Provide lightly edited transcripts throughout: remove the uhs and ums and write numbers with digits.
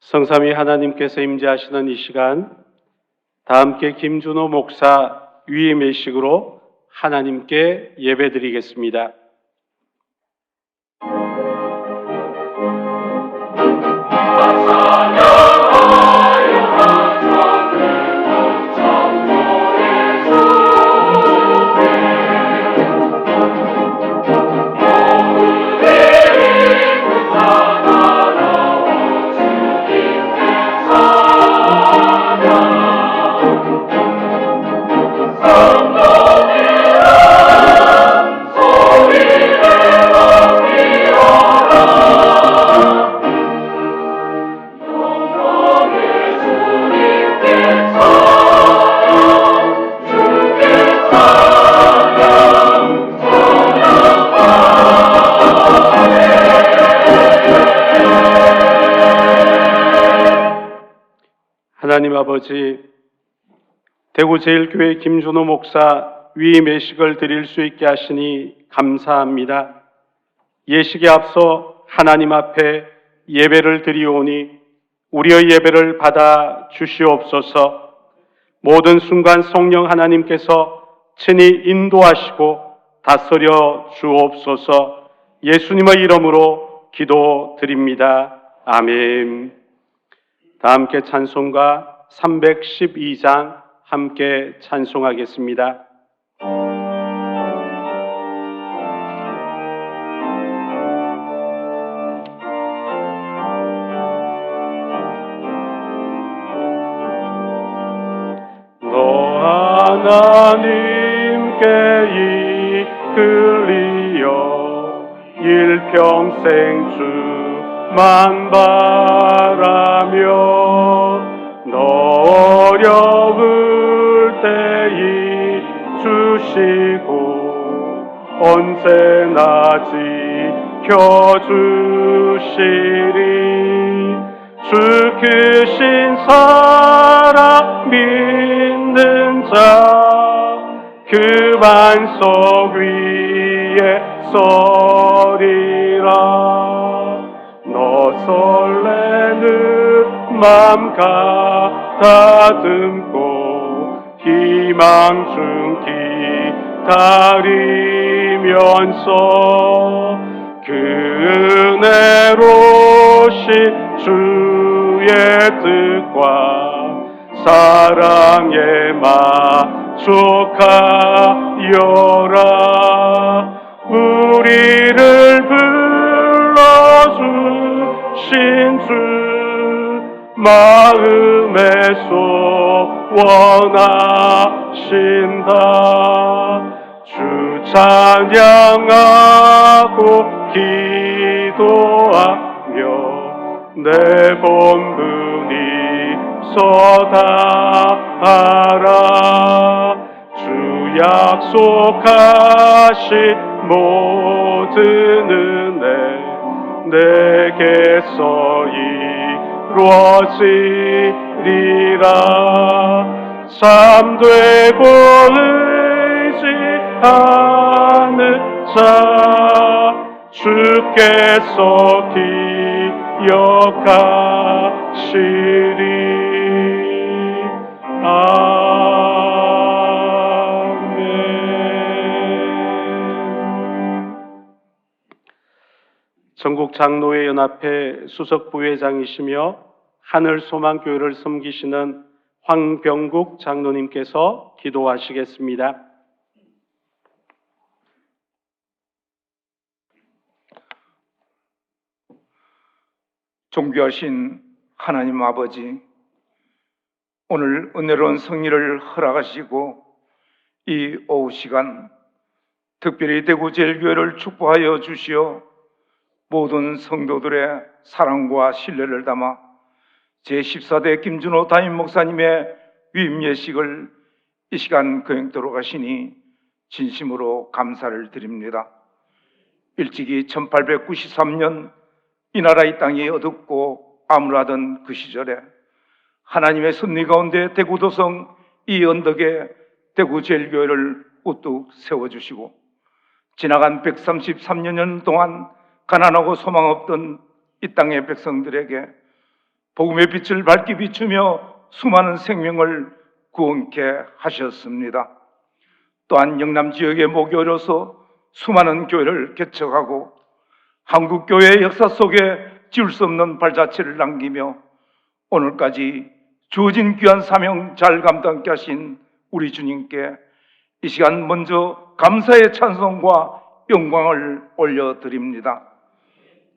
성삼위 하나님께서 임재하시는 이 시간, 다 함께 김준호 목사 위임 예식으로 하나님께 예배드리겠습니다. 하나님 아버지, 대구제일교회 김준호 목사 위임 예식을 드릴 수 있게 하시니 감사합니다. 예식에 앞서 하나님 앞에 예배를 드리오니 우리의 예배를 받아 주시옵소서. 모든 순간 성령 하나님께서 친히 인도하시고 다스려 주옵소서. 예수님의 이름으로 기도드립니다. 아멘. 다 함께 찬송가 312장 함께 찬송하겠습니다. 너 하나님께 이끌리어 일평생 주만 바라며 너 어려울 때에 주시고 언제나 지켜주시리. 주 크신 사랑 믿는 자 그 반석 위에 서리라. 너 설레는 맘 가다듬고 희망 중 기다리면서 그 은혜로신 주의 뜻과 사랑에 만족하여라. 우리를 불러주신 주 마음에 소원하신다. 주 찬양하고 기도하며 내 본분이 서다하라. 주 약속하신 모든 은혜 내게서 이루어지리라. 참되고 의지하는 자 주께서 기억하시리. 아멘. 전국장로회연합회 수석부회장이시며 하늘소망교회를 섬기시는 황병국 장로님께서 기도하시겠습니다. 존귀하신 하나님 아버지, 오늘 은혜로운 성일을 허락하시고 이 오후 시간 특별히 대구제일교회를 축복하여 주시어 모든 성도들의 사랑과 신뢰를 담아 제14대 김준호 담임 목사님의 위임 예식을 이 시간 거행토록 하시니 진심으로 감사를 드립니다. 일찍이 1893년 이 나라 이 땅이 어둡고 암울하던 그 시절에 하나님의 섭리 가운데 대구도성 이 언덕에 대구제일교회를 우뚝 세워주시고 지나간 133년 동안 가난하고 소망 없던 이 땅의 백성들에게 복음의 빛을 밝게 비추며 수많은 생명을 구원케 하셨습니다. 또한 영남 지역의 목요로서 수많은 교회를 개척하고 한국 교회의 역사 속에 지울 수 없는 발자취를 남기며 오늘까지 주어진 귀한 사명 잘 감당케 하신 우리 주님께 이 시간 먼저 감사의 찬송과 영광을 올려드립니다.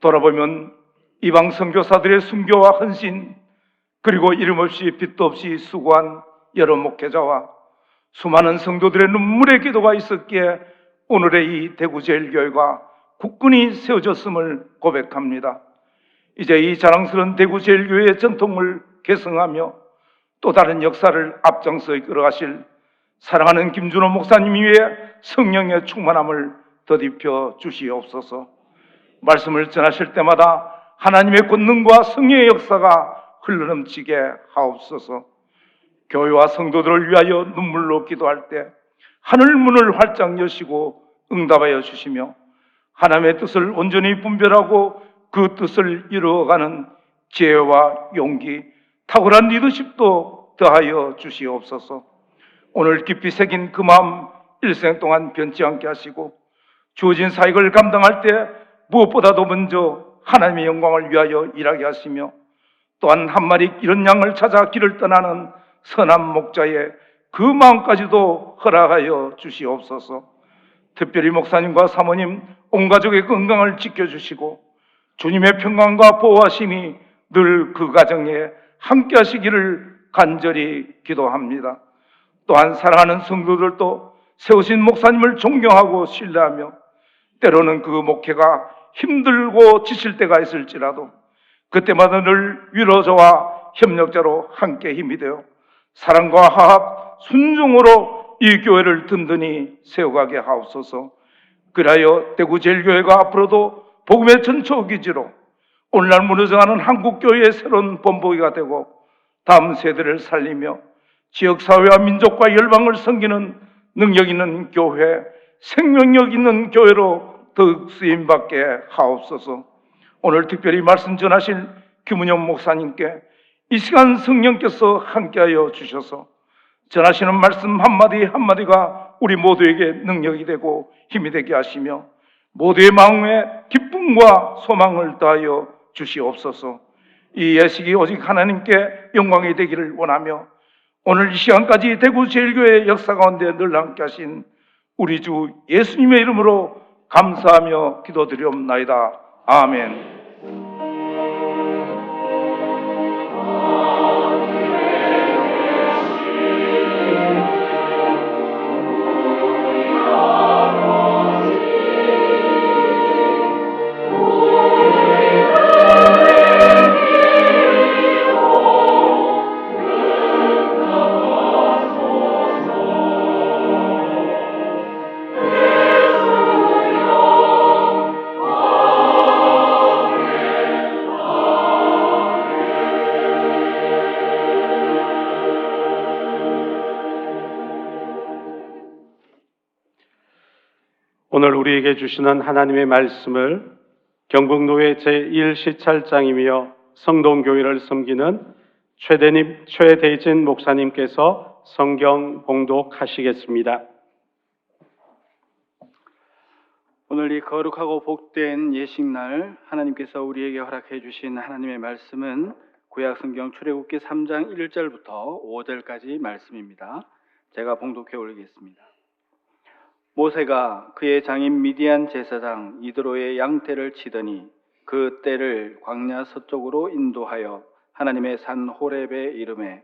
돌아보면 이방 선교사들의 순교와 헌신, 그리고 이름 없이 빛도 없이 수고한 여러 목회자와 수많은 성도들의 눈물의 기도가 있었기에 오늘의 이 대구제일교회가 굳건히 세워졌음을 고백합니다. 이제 이 자랑스러운 대구제일교회의 전통을 계승하며 또 다른 역사를 앞장서 이끌어가실 사랑하는 김준호 목사님 위에 성령의 충만함을 더딥혀 주시옵소서. 말씀을 전하실 때마다 하나님의 권능과 성령의 역사가 흘러넘치게 하옵소서. 교회와 성도들을 위하여 눈물로 기도할 때 하늘 문을 활짝 여시고 응답하여 주시며 하나님의 뜻을 온전히 분별하고 그 뜻을 이루어가는 지혜와 용기, 탁월한 리더십도 더하여 주시옵소서. 오늘 깊이 새긴 그 마음 일생 동안 변치 않게 하시고 주어진 사역을 감당할 때 무엇보다도 먼저 하나님의 영광을 위하여 일하게 하시며 또한 한 마리 이런 양을 찾아 길을 떠나는 선한 목자의 그 마음까지도 허락하여 주시옵소서. 특별히 목사님과 사모님 온 가족의 건강을 지켜주시고 주님의 평강과 보호하심이 늘 그 가정에 함께 하시기를 간절히 기도합니다. 또한 사랑하는 성도들도 세우신 목사님을 존경하고 신뢰하며 때로는 그 목회가 힘들고 지칠 때가 있을지라도 그때마다 늘 위로자와 협력자로 함께 힘이 되어 사랑과 화합, 순종으로 이 교회를 든든히 세워가게 하옵소서. 그리하여 대구제일교회가 앞으로도 복음의 전초기지로 오늘날 무너져가는 한국교회의 새로운 본보기가 되고 다음 세대를 살리며 지역사회와 민족과 열방을 섬기는 능력 있는 교회, 생명력 있는 교회로 더욱 쓰임받게 하옵소서. 오늘 특별히 말씀 전하실 김은영 목사님께 이 시간 성령께서 함께하여 주셔서 전하시는 말씀 한마디 한마디가 우리 모두에게 능력이 되고 힘이 되게 하시며 모두의 마음에 기쁨과 소망을 더하여 주시옵소서. 이 예식이 오직 하나님께 영광이 되기를 원하며 오늘 이 시간까지 대구제일교회 역사 가운데 늘 함께 하신 우리 주 예수님의 이름으로 감사하며 기도드리옵나이다. 아멘. 오늘 우리에게 주시는 하나님의 말씀을 경북노회 제1시찰장이며 성동교회를 섬기는 최대진 목사님께서 성경 봉독하시겠습니다. 오늘 이 거룩하고 복된 예식날 하나님께서 우리에게 허락해 주신 하나님의 말씀은 구약성경 출애굽기 3장 1절부터 5절까지 말씀입니다. 제가 봉독해 올리겠습니다. 모세가 그의 장인 미디안 제사장 이드로의 양떼를 치더니 그 떼를 광야 서쪽으로 인도하여 하나님의 산 호렙에 이르매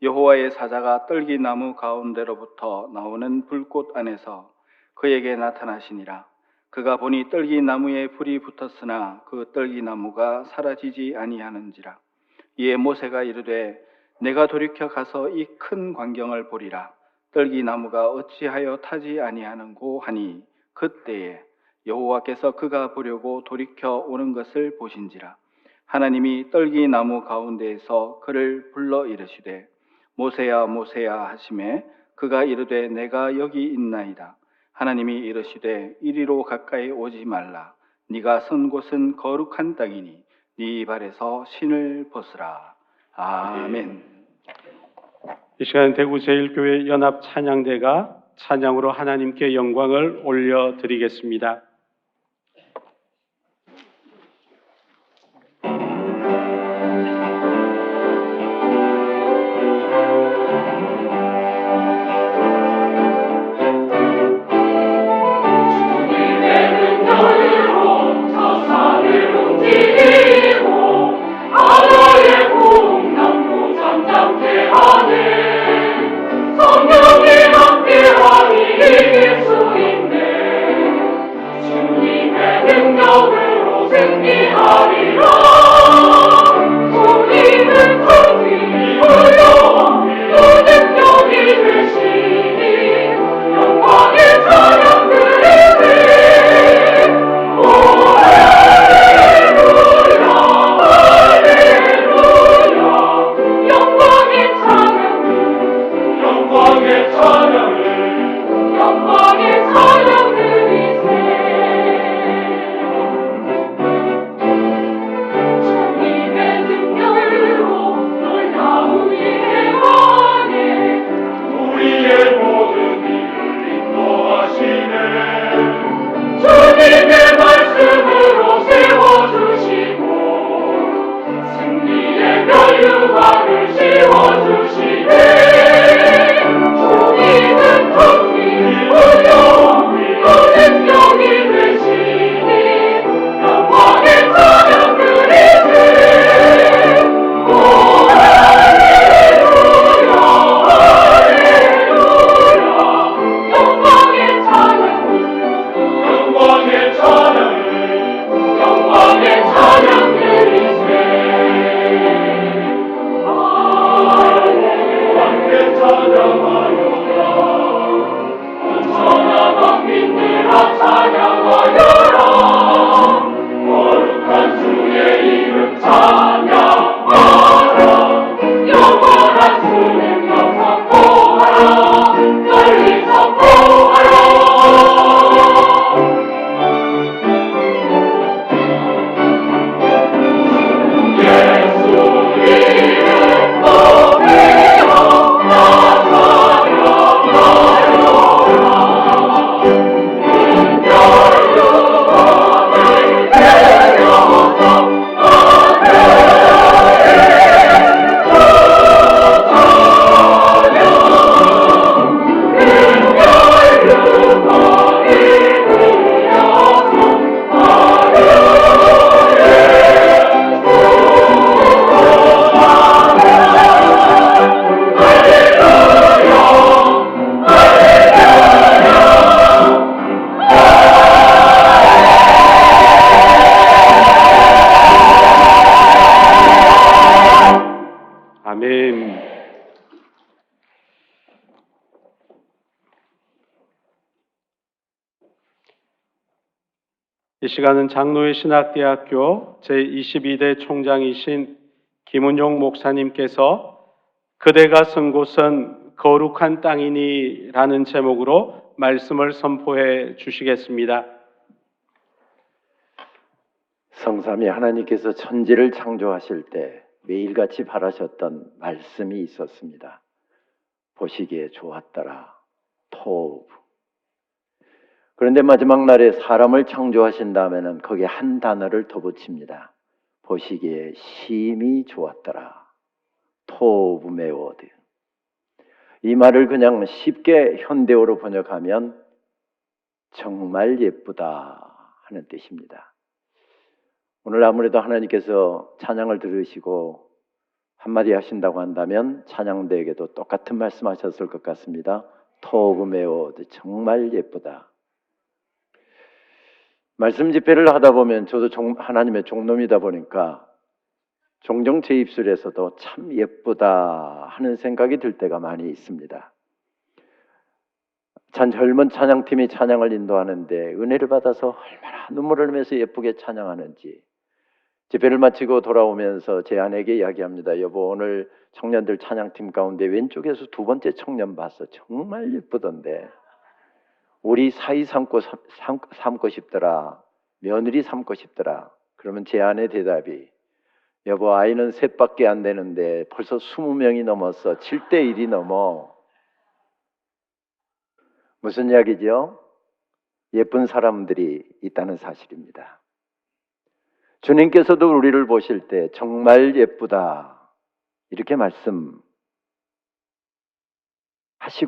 여호와의 사자가 떨기나무 가운데로부터 나오는 불꽃 안에서 그에게 나타나시니라. 그가 보니 떨기나무에 불이 붙었으나 그 떨기나무가 사라지지 아니하는지라. 이에 모세가 이르되 내가 돌이켜 가서 이 큰 광경을 보리라. 떨기나무가 어찌하여 타지 아니하는고 하니 그때에 여호와께서 그가 보려고 돌이켜 오는 것을 보신지라. 하나님이 떨기나무 가운데에서 그를 불러 이르시되 모세야 모세야 하시매 그가 이르되 내가 여기 있나이다. 하나님이 이르시되 이리로 가까이 오지 말라. 네가 선 곳은 거룩한 땅이니 네 발에서 신을 벗으라. 아멘. 이 시간 대구 제1교회 연합 찬양대가 찬양으로 하나님께 영광을 올려드리겠습니다. 아멘. 이 시간은 장로회 신학대학교 제22대 총장이신 김은용 목사님께서 그대가 선 곳은 거룩한 땅이니 라는 제목으로 말씀을 선포해 주시겠습니다. 성삼위 하나님께서 천지를 창조하실 때 매일같이 바라셨던 말씀이 있었습니다. 보시기에 좋았더라. 토브. 그런데 마지막 날에 사람을 창조하신 다음에는 거기에 한 단어를 더 붙입니다. 보시기에 심히 좋았더라. 토브 메오드. 이 말을 그냥 쉽게 현대어로 번역하면 정말 예쁘다 하는 뜻입니다. 오늘 아무래도 하나님께서 찬양을 들으시고 한마디 하신다고 한다면 찬양대에게도 똑같은 말씀하셨을 것 같습니다. 토브 메오드. 정말 예쁘다. 말씀 집회를 하다 보면 저도 하나님의 종놈이다 보니까 종종 제 입술에서도 참 예쁘다 하는 생각이 들 때가 많이 있습니다. 젊은 찬양팀이 찬양을 인도하는데 은혜를 받아서 얼마나 눈물을 흘리면서 예쁘게 찬양하는지 집회를 마치고 돌아오면서 제 아내에게 이야기합니다. 여보, 오늘 청년들 찬양팀 가운데 왼쪽에서 두 번째 청년 봤어. 정말 예쁘던데 우리 사이 삼고 싶더라. 며느리 삼고 싶더라. 그러면 제 아내 대답이 여보, 아이는 셋밖에 안 되는데 벌써 20명이 넘었어. 7대 1이 넘어. 무슨 이야기죠? 예쁜 사람들이 있다는 사실입니다. 주님께서도 우리를 보실 때 정말 예쁘다 이렇게 말씀하시고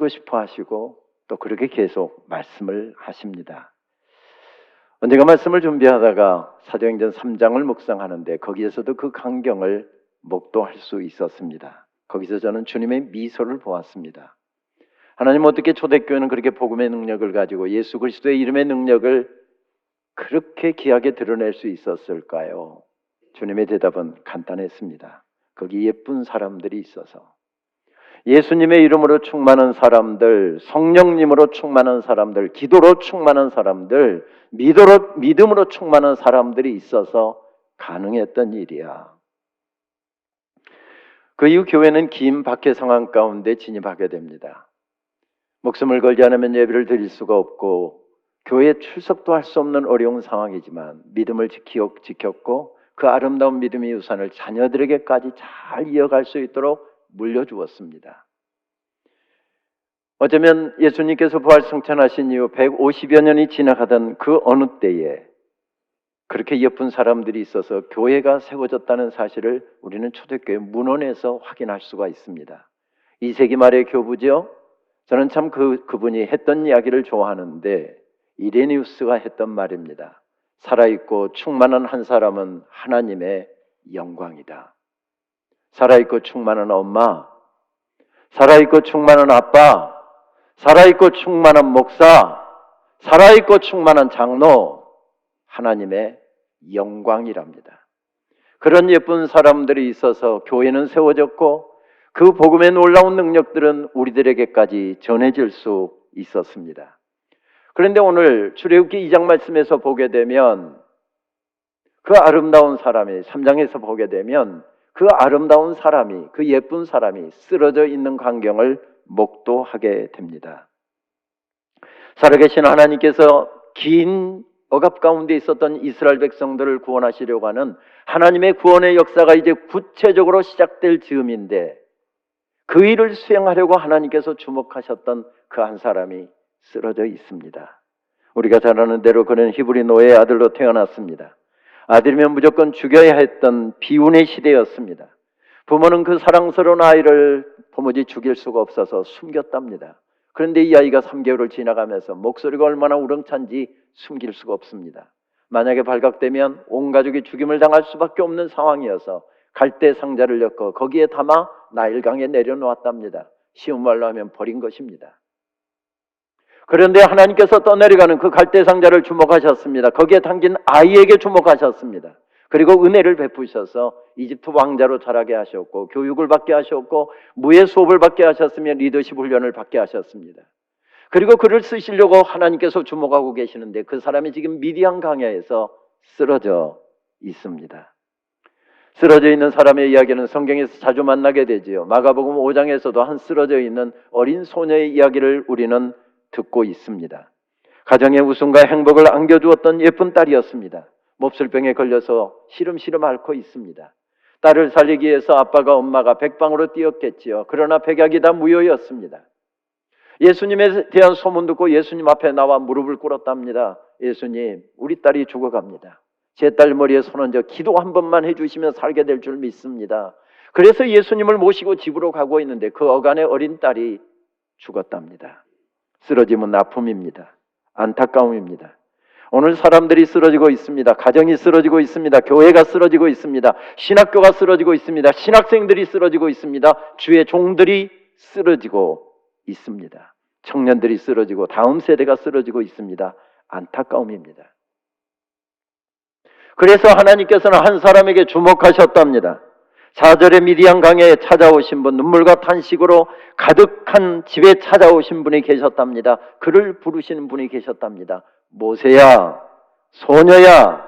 싶어 하시고 또 그렇게 계속 말씀을 하십니다. 언젠가 말씀을 준비하다가 사도행전 3장을 묵상하는데 거기에서도 그 광경을 목도할 수 있었습니다. 거기서 저는 주님의 미소를 보았습니다. 하나님, 어떻게 초대교회는 그렇게 복음의 능력을 가지고 예수 그리스도의 이름의 능력을 그렇게 귀하게 드러낼 수 있었을까요? 주님의 대답은 간단했습니다. 거기 예쁜 사람들이 있어서, 예수님의 이름으로 충만한 사람들, 성령님으로 충만한 사람들, 기도로 충만한 사람들, 믿음으로 충만한 사람들이 있어서 가능했던 일이야. 그 이후 교회는 긴 박해 상황 가운데 진입하게 됩니다. 목숨을 걸지 않으면 예배를 드릴 수가 없고 교회에 출석도 할 수 없는 어려운 상황이지만 믿음을 지켰고 그 아름다운 믿음의 유산을 자녀들에게까지 잘 이어갈 수 있도록 물려주었습니다. 어쩌면 예수님께서 부활 승천하신 이후 150여 년이 지나가던 그 어느 때에 그렇게 예쁜 사람들이 있어서 교회가 세워졌다는 사실을 우리는 초대교회 문헌에서 확인할 수가 있습니다. 2세기 말의 교부죠. 저는 참 그분이 했던 이야기를 좋아하는데 이레니우스가 했던 말입니다. 살아있고 충만한 한 사람은 하나님의 영광이다. 살아있고 충만한 엄마, 살아있고 충만한 아빠, 살아있고 충만한 목사, 살아있고 충만한 장로, 하나님의 영광이랍니다. 그런 예쁜 사람들이 있어서 교회는 세워졌고 그 복음의 놀라운 능력들은 우리들에게까지 전해질 수 있었습니다. 그런데 오늘 출애굽기 2장 말씀에서 보게 되면 그 아름다운 사람이 3장에서 보게 되면 그 아름다운 사람이, 그 예쁜 사람이 쓰러져 있는 광경을 목도하게 됩니다. 살아계신 하나님께서 긴 억압 가운데 있었던 이스라엘 백성들을 구원하시려고 하는 하나님의 구원의 역사가 이제 구체적으로 시작될 즈음인데 그 일을 수행하려고 하나님께서 주목하셨던 그 한 사람이 쓰러져 있습니다. 우리가 잘 아는 대로 그는 히브리 노예의 아들로 태어났습니다. 아들이면 무조건 죽여야 했던 비운의 시대였습니다. 부모는 그 사랑스러운 아이를 도무지 죽일 수가 없어서 숨겼답니다. 그런데 이 아이가 3개월을 지나가면서 목소리가 얼마나 우렁찬지 숨길 수가 없습니다. 만약에 발각되면 온 가족이 죽임을 당할 수밖에 없는 상황이어서 갈대 상자를 엮어 거기에 담아 나일강에 내려놓았답니다. 쉬운 말로 하면 버린 것입니다. 그런데 하나님께서 떠내려가는 그 갈대 상자를 주목하셨습니다. 거기에 담긴 아이에게 주목하셨습니다. 그리고 은혜를 베푸셔서 이집트 왕자로 자라게 하셨고 교육을 받게 하셨고 무예 수업을 받게 하셨으며 리더십 훈련을 받게 하셨습니다. 그리고 그를 쓰시려고 하나님께서 주목하고 계시는데 그 사람이 지금 미디안 강야에서 쓰러져 있습니다. 쓰러져 있는 사람의 이야기는 성경에서 자주 만나게 되지요. 마가복음 5장에서도 한 쓰러져 있는 어린 소녀의 이야기를 우리는 듣고 있습니다. 가정의 웃음과 행복을 안겨주었던 예쁜 딸이었습니다. 몹쓸병에 걸려서 시름시름 앓고 있습니다. 딸을 살리기 위해서 아빠가 엄마가 백방으로 뛰었겠지요. 그러나 백약이 다 무효였습니다. 예수님에 대한 소문 듣고 예수님 앞에 나와 무릎을 꿇었답니다. 예수님, 우리 딸이 죽어갑니다. 제 딸 머리에 손 얹어 기도 한 번만 해주시면 살게 될 줄 믿습니다. 그래서 예수님을 모시고 집으로 가고 있는데 그 어간의 어린 딸이 죽었답니다. 쓰러짐은 아픔입니다. 안타까움입니다. 오늘 사람들이 쓰러지고 있습니다. 가정이 쓰러지고 있습니다. 교회가 쓰러지고 있습니다. 신학교가 쓰러지고 있습니다. 신학생들이 쓰러지고 있습니다. 주의 종들이 쓰러지고 있습니다. 청년들이 쓰러지고 다음 세대가 쓰러지고 있습니다. 안타까움입니다. 그래서 하나님께서는 한 사람에게 주목하셨답니다. 4절에 미디안 강야에 찾아오신 분, 눈물과 탄식으로 가득한 집에 찾아오신 분이 계셨답니다. 그를 부르시는 분이 계셨답니다. 모세야, 소녀야,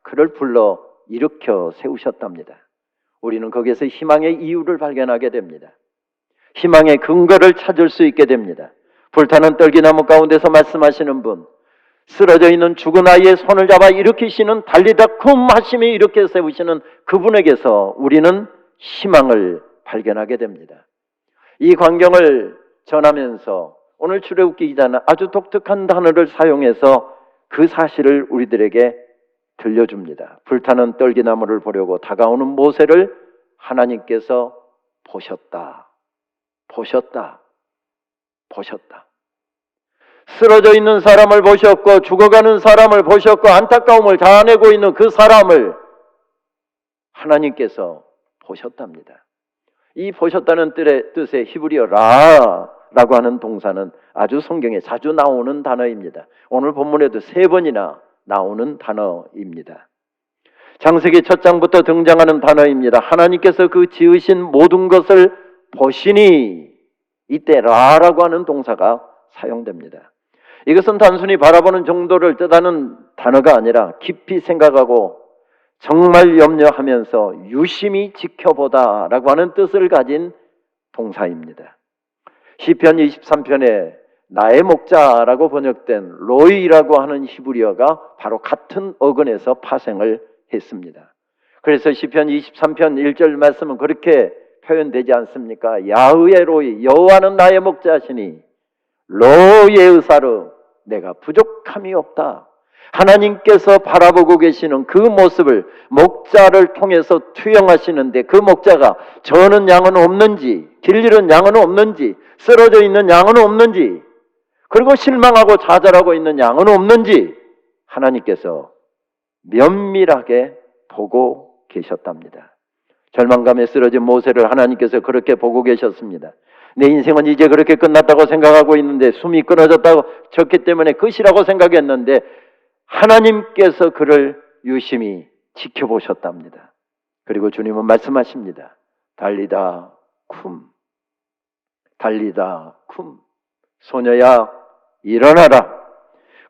그를 불러 일으켜 세우셨답니다. 우리는 거기에서 희망의 이유를 발견하게 됩니다. 희망의 근거를 찾을 수 있게 됩니다. 불타는 떨기나무 가운데서 말씀하시는 분, 쓰러져 있는 죽은 아이의 손을 잡아 일으키시는 달리다 쿰 하시며 일으켜 세우시는 그분에게서 우리는 희망을 발견하게 됩니다. 이 광경을 전하면서 오늘 출애굽기 기자는 아주 독특한 단어를 사용해서 그 사실을 우리들에게 들려줍니다. 불타는 떨기나무를 보려고 다가오는 모세를 하나님께서 보셨다. 쓰러져 있는 사람을 보셨고 죽어가는 사람을 보셨고 안타까움을 자아내고 있는 그 사람을 하나님께서 보셨답니다. 이 보셨다는 뜻의 히브리어 라라고 하는 동사는 아주 성경에 자주 나오는 단어입니다. 오늘 본문에도 3번이나 나오는 단어입니다. 창세기 첫 장부터 등장하는 단어입니다. 하나님께서 그 지으신 모든 것을 보시니 이때 라라고 하는 동사가 사용됩니다. 이것은 단순히 바라보는 정도를 뜻하는 단어가 아니라 깊이 생각하고 정말 염려하면서 유심히 지켜보다라고 하는 뜻을 가진 동사입니다. 시편 23편에 나의 목자라고 번역된 로이라고 하는 히브리어가 바로 같은 어근에서 파생을 했습니다. 그래서 시편 23편 1절 말씀은 그렇게 표현되지 않습니까? 야흐의 로이, 여호와는 나의 목자시니 로의 의사로 내가 부족함이 없다. 하나님께서 바라보고 계시는 그 모습을 목자를 통해서 투영하시는데 그 목자가 저는 양은 없는지, 길 잃은 양은 없는지, 쓰러져 있는 양은 없는지, 그리고 실망하고 좌절하고 있는 양은 없는지 하나님께서 면밀하게 보고 계셨답니다. 절망감에 쓰러진 모세를 하나님께서 그렇게 보고 계셨습니다. 내 인생은 이제 그렇게 끝났다고 생각하고 있는데 숨이 끊어졌다고 졌기 때문에 끝이라고 생각했는데 하나님께서 그를 유심히 지켜보셨답니다. 그리고 주님은 말씀하십니다. 달리다 쿰 소녀야 일어나라.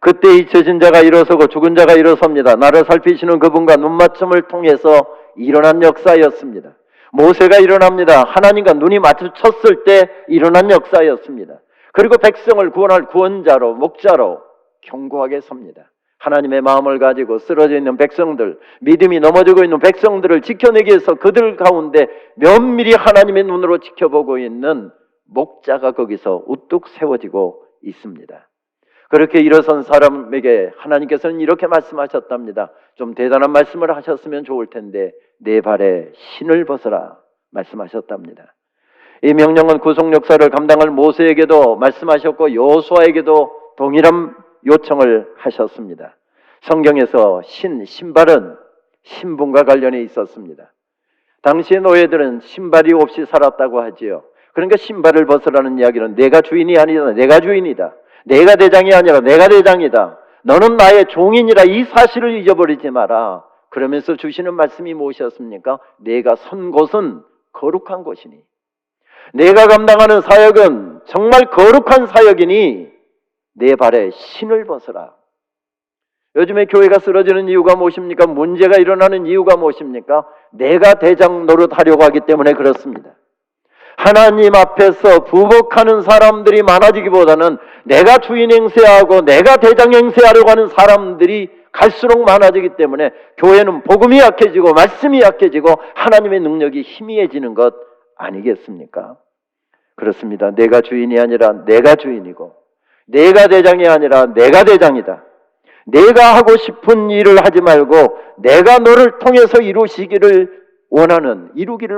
그때 잊혀진 자가 일어서고 죽은 자가 일어섭니다. 나를 살피시는 그분과 눈맞춤을 통해서 일어난 역사였습니다. 모세가 일어납니다. 하나님과 눈이 마주쳤을 때 일어난 역사였습니다. 그리고 백성을 구원할 구원자로 목자로 견고하게 섭니다. 하나님의 마음을 가지고 쓰러져 있는 백성들, 믿음이 넘어지고 있는 백성들을 지켜내기 위해서 그들 가운데 면밀히 하나님의 눈으로 지켜보고 있는 목자가 거기서 우뚝 세워지고 있습니다. 그렇게 일어선 사람에게 하나님께서는 이렇게 말씀하셨답니다. 좀 대단한 말씀을 하셨으면 좋을 텐데 내 발에 신을 벗어라 말씀하셨답니다. 이 명령은 구속 역사를 감당할 모세에게도 말씀하셨고 여호수아에게도 동일한 요청을 하셨습니다. 성경에서 신발은 신분과 관련이 있었습니다. 당시의 노예들은 신발이 없이 살았다고 하지요. 그러니까 신발을 벗으라는 이야기는 내가 주인이 아니다. 내가 주인이다. 내가 대장이 아니라 내가 대장이다. 너는 나의 종인이라 이 사실을 잊어버리지 마라. 그러면서 주시는 말씀이 무엇이었습니까? 내가 선 곳은 거룩한 곳이니 내가 감당하는 사역은 정말 거룩한 사역이니 내 발에 신을 벗어라. 요즘에 교회가 쓰러지는 이유가 무엇입니까? 문제가 일어나는 이유가 무엇입니까? 내가 대장 노릇하려고 하기 때문에 그렇습니다. 하나님 앞에서 부복하는 사람들이 많아지기보다는 내가 주인 행세하고 내가 대장 행세하려고 하는 사람들이 갈수록 많아지기 때문에 교회는 복음이 약해지고 말씀이 약해지고 하나님의 능력이 희미해지는 것 아니겠습니까? 그렇습니다. 내가 주인이 아니라 내가 주인이고 내가 대장이 아니라 내가 대장이다. 내가 하고 싶은 일을 하지 말고 내가 너를 통해서 이루기를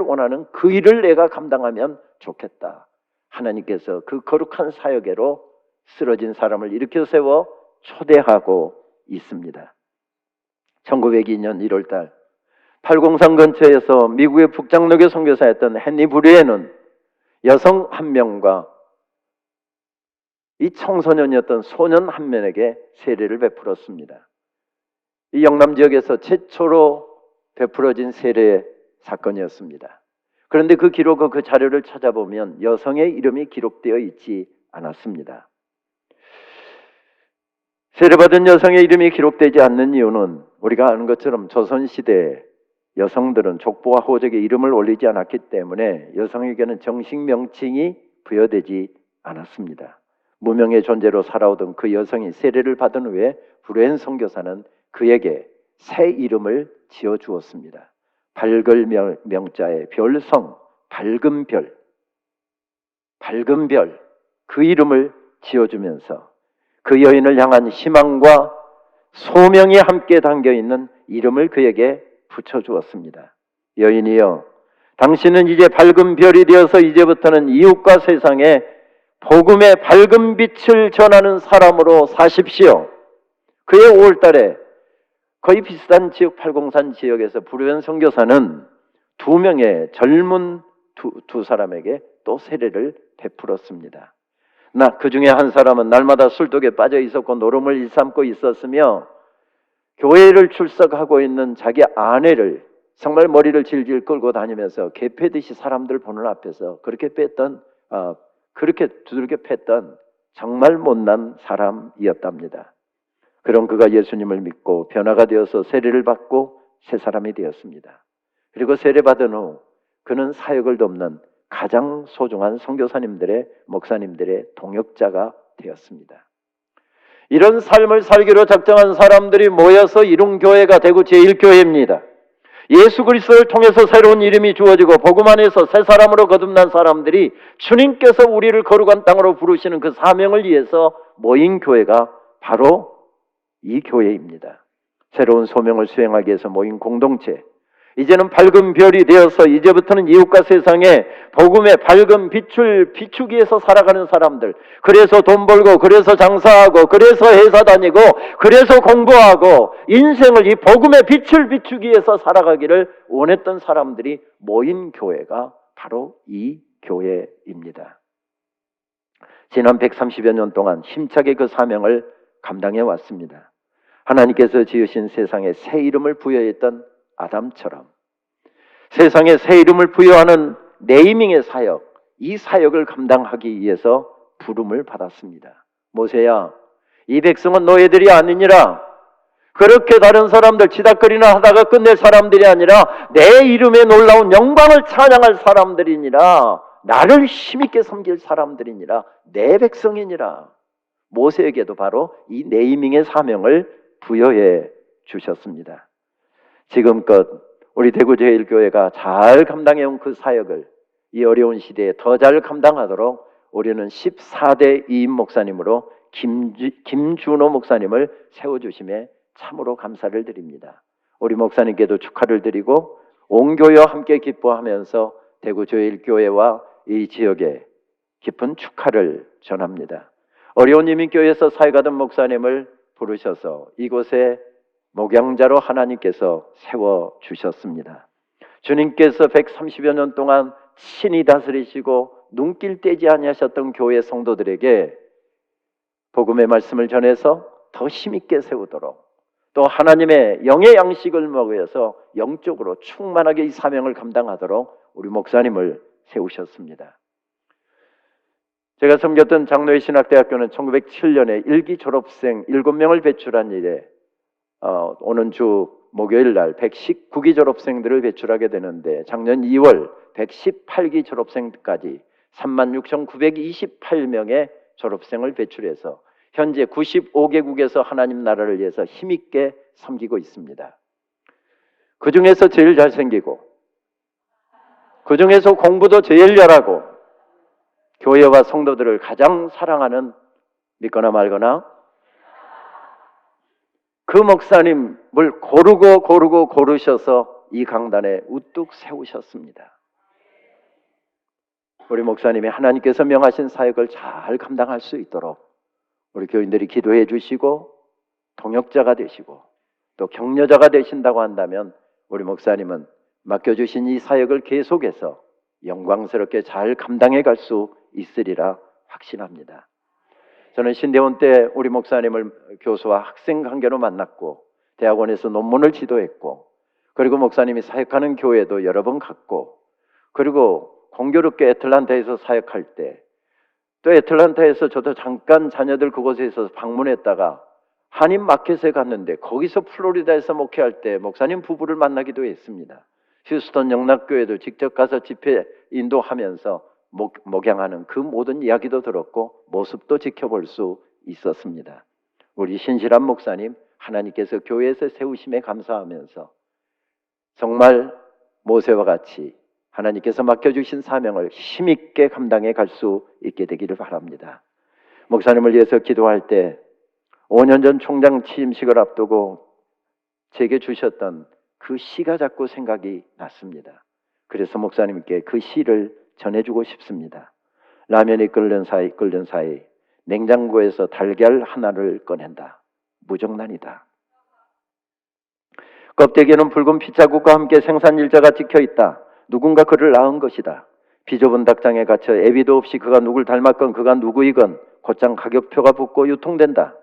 원하는 그 일을 내가 감당하면 좋겠다. 하나님께서 그 거룩한 사역에로 쓰러진 사람을 일으켜 세워 초대하고 있습니다. 1902년 1월달 803 근처에서 미국의 북장로교 선교사였던 헨리 브루에는 여성 한 명과 이 청소년이었던 소년 한 명에게 세례를 베풀었습니다. 이 영남 지역에서 최초로 베풀어진 세례 사건이었습니다. 그런데 그 기록, 그 자료를 찾아보면 여성의 이름이 기록되어 있지 않았습니다. 세례받은 여성의 이름이 기록되지 않는 이유는 우리가 아는 것처럼 조선시대 여성들은 족보와 호적에 이름을 올리지 않았기 때문에 여성에게는 정식 명칭이 부여되지 않았습니다. 무명의 존재로 살아오던 그 여성이 세례를 받은 후에 브루엔 선교사는 그에게 새 이름을 지어 주었습니다. 밝을 명자의 별성, 밝은 별, 밝은 별, 그 이름을 지어주면서 그 여인을 향한 희망과 소명이 함께 담겨있는 이름을 그에게 붙여주었습니다. 여인이여, 당신은 이제 밝은 별이 되어서 이제부터는 이웃과 세상에 복음의 밝은 빛을 전하는 사람으로 사십시오. 그해 5월달에 거의 비슷한 지역 803 지역에서 브루엔 선교사는 2명의 젊은 두 사람에게 또 세례를 베풀었습니다. 그 중에 한 사람은 날마다 술독에 빠져 있었고 노름을 일삼고 있었으며 교회를 출석하고 있는 자기 아내를 정말 머리를 질질 끌고 다니면서 개 패듯이 사람들 보는 앞에서 그렇게 두들겨 팼던 정말 못난 사람이었답니다. 그런 그가 예수님을 믿고 변화가 되어서 세례를 받고 새 사람이 되었습니다. 그리고 세례받은 후 그는 사역을 돕는 가장 소중한 선교사님들의 목사님들의 동역자가 되었습니다. 이런 삶을 살기로 작정한 사람들이 모여서 이룬 교회가 대구 제1교회입니다. 예수 그리스도를 통해서 새로운 이름이 주어지고 복음 안에서 새 사람으로 거듭난 사람들이 주님께서 우리를 거룩한 땅으로 부르시는 그 사명을 위해서 모인 교회가 바로 이 교회입니다. 새로운 소명을 수행하기 위해서 모인 공동체, 이제는 밝은 별이 되어서 이제부터는 이웃과 세상에 복음의 밝은 빛을 비추기 위해서 살아가는 사람들, 그래서 돈 벌고 그래서 장사하고 그래서 회사 다니고 그래서 공부하고 인생을 이 복음의 빛을 비추기 위해서 살아가기를 원했던 사람들이 모인 교회가 바로 이 교회입니다. 지난 130여 년 동안 힘차게 그 사명을 감당해 왔습니다. 하나님께서 지으신 세상에 새 이름을 부여했던 아담처럼 세상에 새 이름을 부여하는 네이밍의 사역, 이 사역을 감당하기 위해서 부름을 받았습니다. 모세야, 이 백성은 너희들이 아니니라. 그렇게 다른 사람들 치닥거리나 하다가 끝낼 사람들이 아니라 내 이름의 놀라운 영광을 찬양할 사람들이니라. 나를 힘있게 섬길 사람들이니라. 내 백성이니라. 모세에게도 바로 이 네이밍의 사명을 부여해 주셨습니다. 지금껏 우리 대구 제1교회가 잘 감당해온 그 사역을 이 어려운 시대에 더 잘 감당하도록 우리는 14대 이임 목사님으로 김준호 목사님을 세워주심에 참으로 감사를 드립니다. 우리 목사님께도 축하를 드리고 온 교회와 함께 기뻐하면서 대구 제1교회와 이 지역에 깊은 축하를 전합니다. 어려운 이민교회에서 사역하던 목사님을 부르셔서 이곳에 목양자로 하나님께서 세워주셨습니다. 주님께서 130여 년 동안 친히 다스리시고 눈길 떼지 아니하셨던 교회 성도들에게 복음의 말씀을 전해서 더 힘있게 세우도록 또 하나님의 영의 양식을 먹여서 영적으로 충만하게 이 사명을 감당하도록 우리 목사님을 세우셨습니다. 제가 섬겼던 장로회 신학대학교는 1907년에 일기 졸업생 7명을 배출한 일에 오는 주 목요일 날 119기 졸업생들을 배출하게 되는데 작년 2월 118기 졸업생까지 36,928명의 졸업생을 배출해서 현재 95개국에서 하나님 나라를 위해서 힘있게 섬기고 있습니다. 그 중에서 제일 잘생기고 그 중에서 공부도 제일 잘하고 교회와 성도들을 가장 사랑하는, 믿거나 말거나, 그 목사님을 고르셔서 이 강단에 우뚝 세우셨습니다. 우리 목사님이 하나님께서 명하신 사역을 잘 감당할 수 있도록 우리 교인들이 기도해 주시고 동역자가 되시고 또 격려자가 되신다고 한다면 우리 목사님은 맡겨주신 이 사역을 계속해서 영광스럽게 잘 감당해 갈 수 있으리라 확신합니다. 저는 신대원 때 우리 목사님을 교수와 학생 관계로 만났고 대학원에서 논문을 지도했고 그리고 목사님이 사역하는 교회도 여러 번 갔고 그리고 공교롭게 애틀란타에서 사역할 때 또 애틀란타에서 저도 잠깐 자녀들 그곳에서 방문했다가 한인 마켓에 갔는데 거기서 플로리다에서 목회할 때 목사님 부부를 만나기도 했습니다. 휴스턴 영락교회도 직접 가서 집회 인도하면서 목양하는 그 모든 이야기도 들었고 모습도 지켜볼 수 있었습니다. 우리 신실한 목사님, 하나님께서 교회에서 세우심에 감사하면서 정말 모세와 같이 하나님께서 맡겨주신 사명을 힘있게 감당해 갈 수 있게 되기를 바랍니다. 목사님을 위해서 기도할 때 5년 전 총장 취임식을 앞두고 제게 주셨던 그 시가 자꾸 생각이 났습니다. 그래서 목사님께 그 시를 전해주고 싶습니다. 라면이 끓는 사이 냉장고에서 달걀 하나를 꺼낸다. 무정란이다. 껍데기에는 붉은 피자국과 함께 생산일자가 찍혀있다. 누군가 그를 낳은 것이다. 비좁은 닭장에 갇혀 애비도 없이 그가 누굴 닮았건 그가 누구이건 곧장 가격표가 붙고 유통된다.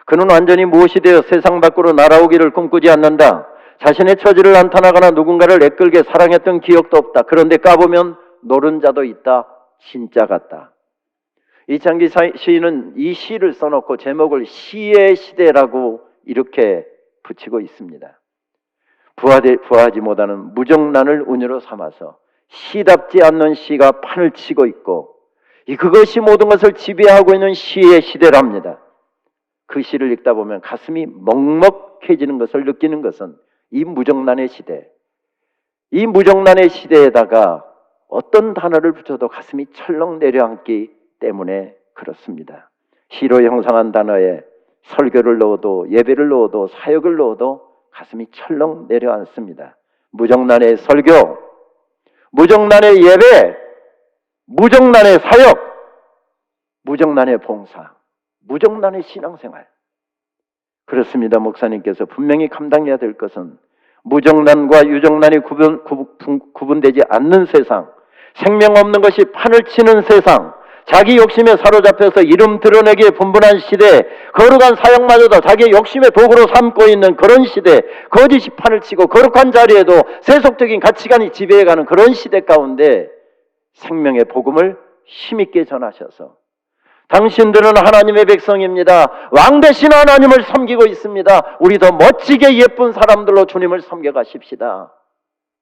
그는 완전히 무엇이 되어 세상 밖으로 날아오기를 꿈꾸지 않는다. 자신의 처지를 안타나거나 누군가를 애끌게 사랑했던 기억도 없다. 그런데 까보면 노른자도 있다. 진짜 같다. 이창기 시인은 이 시를 써놓고 제목을 시의 시대라고 이렇게 붙이고 있습니다. 부하지 못하는 무정란을 운유로 삼아서 시답지 않는 시가 판을 치고 있고 그것이 모든 것을 지배하고 있는 시의 시대랍니다. 그 시를 읽다 보면 가슴이 먹먹해지는 것을 느끼는 것은 이 무정란의 시대, 이 무정란의 시대에다가 어떤 단어를 붙여도 가슴이 철렁 내려앉기 때문에 그렇습니다. 시로 형상한 단어에 설교를 넣어도 예배를 넣어도 사역을 넣어도 가슴이 철렁 내려앉습니다. 무정란의 설교, 무정란의 예배, 무정란의 사역, 무정란의 봉사, 무정란의 신앙생활. 그렇습니다. 목사님께서 분명히 감당해야 될 것은 무정란과 유정란이 구분되지 않는 세상, 생명 없는 것이 판을 치는 세상, 자기 욕심에 사로잡혀서 이름 드러내기에 분분한 시대, 거룩한 사역마저도 자기의 욕심의 도구로 삼고 있는 그런 시대, 거짓이 판을 치고 거룩한 자리에도 세속적인 가치관이 지배해가는 그런 시대 가운데 생명의 복음을 힘있게 전하셔서 당신들은 하나님의 백성입니다. 왕 되신 하나님을 섬기고 있습니다. 우리 더 멋지게 예쁜 사람들로 주님을 섬겨가십시다.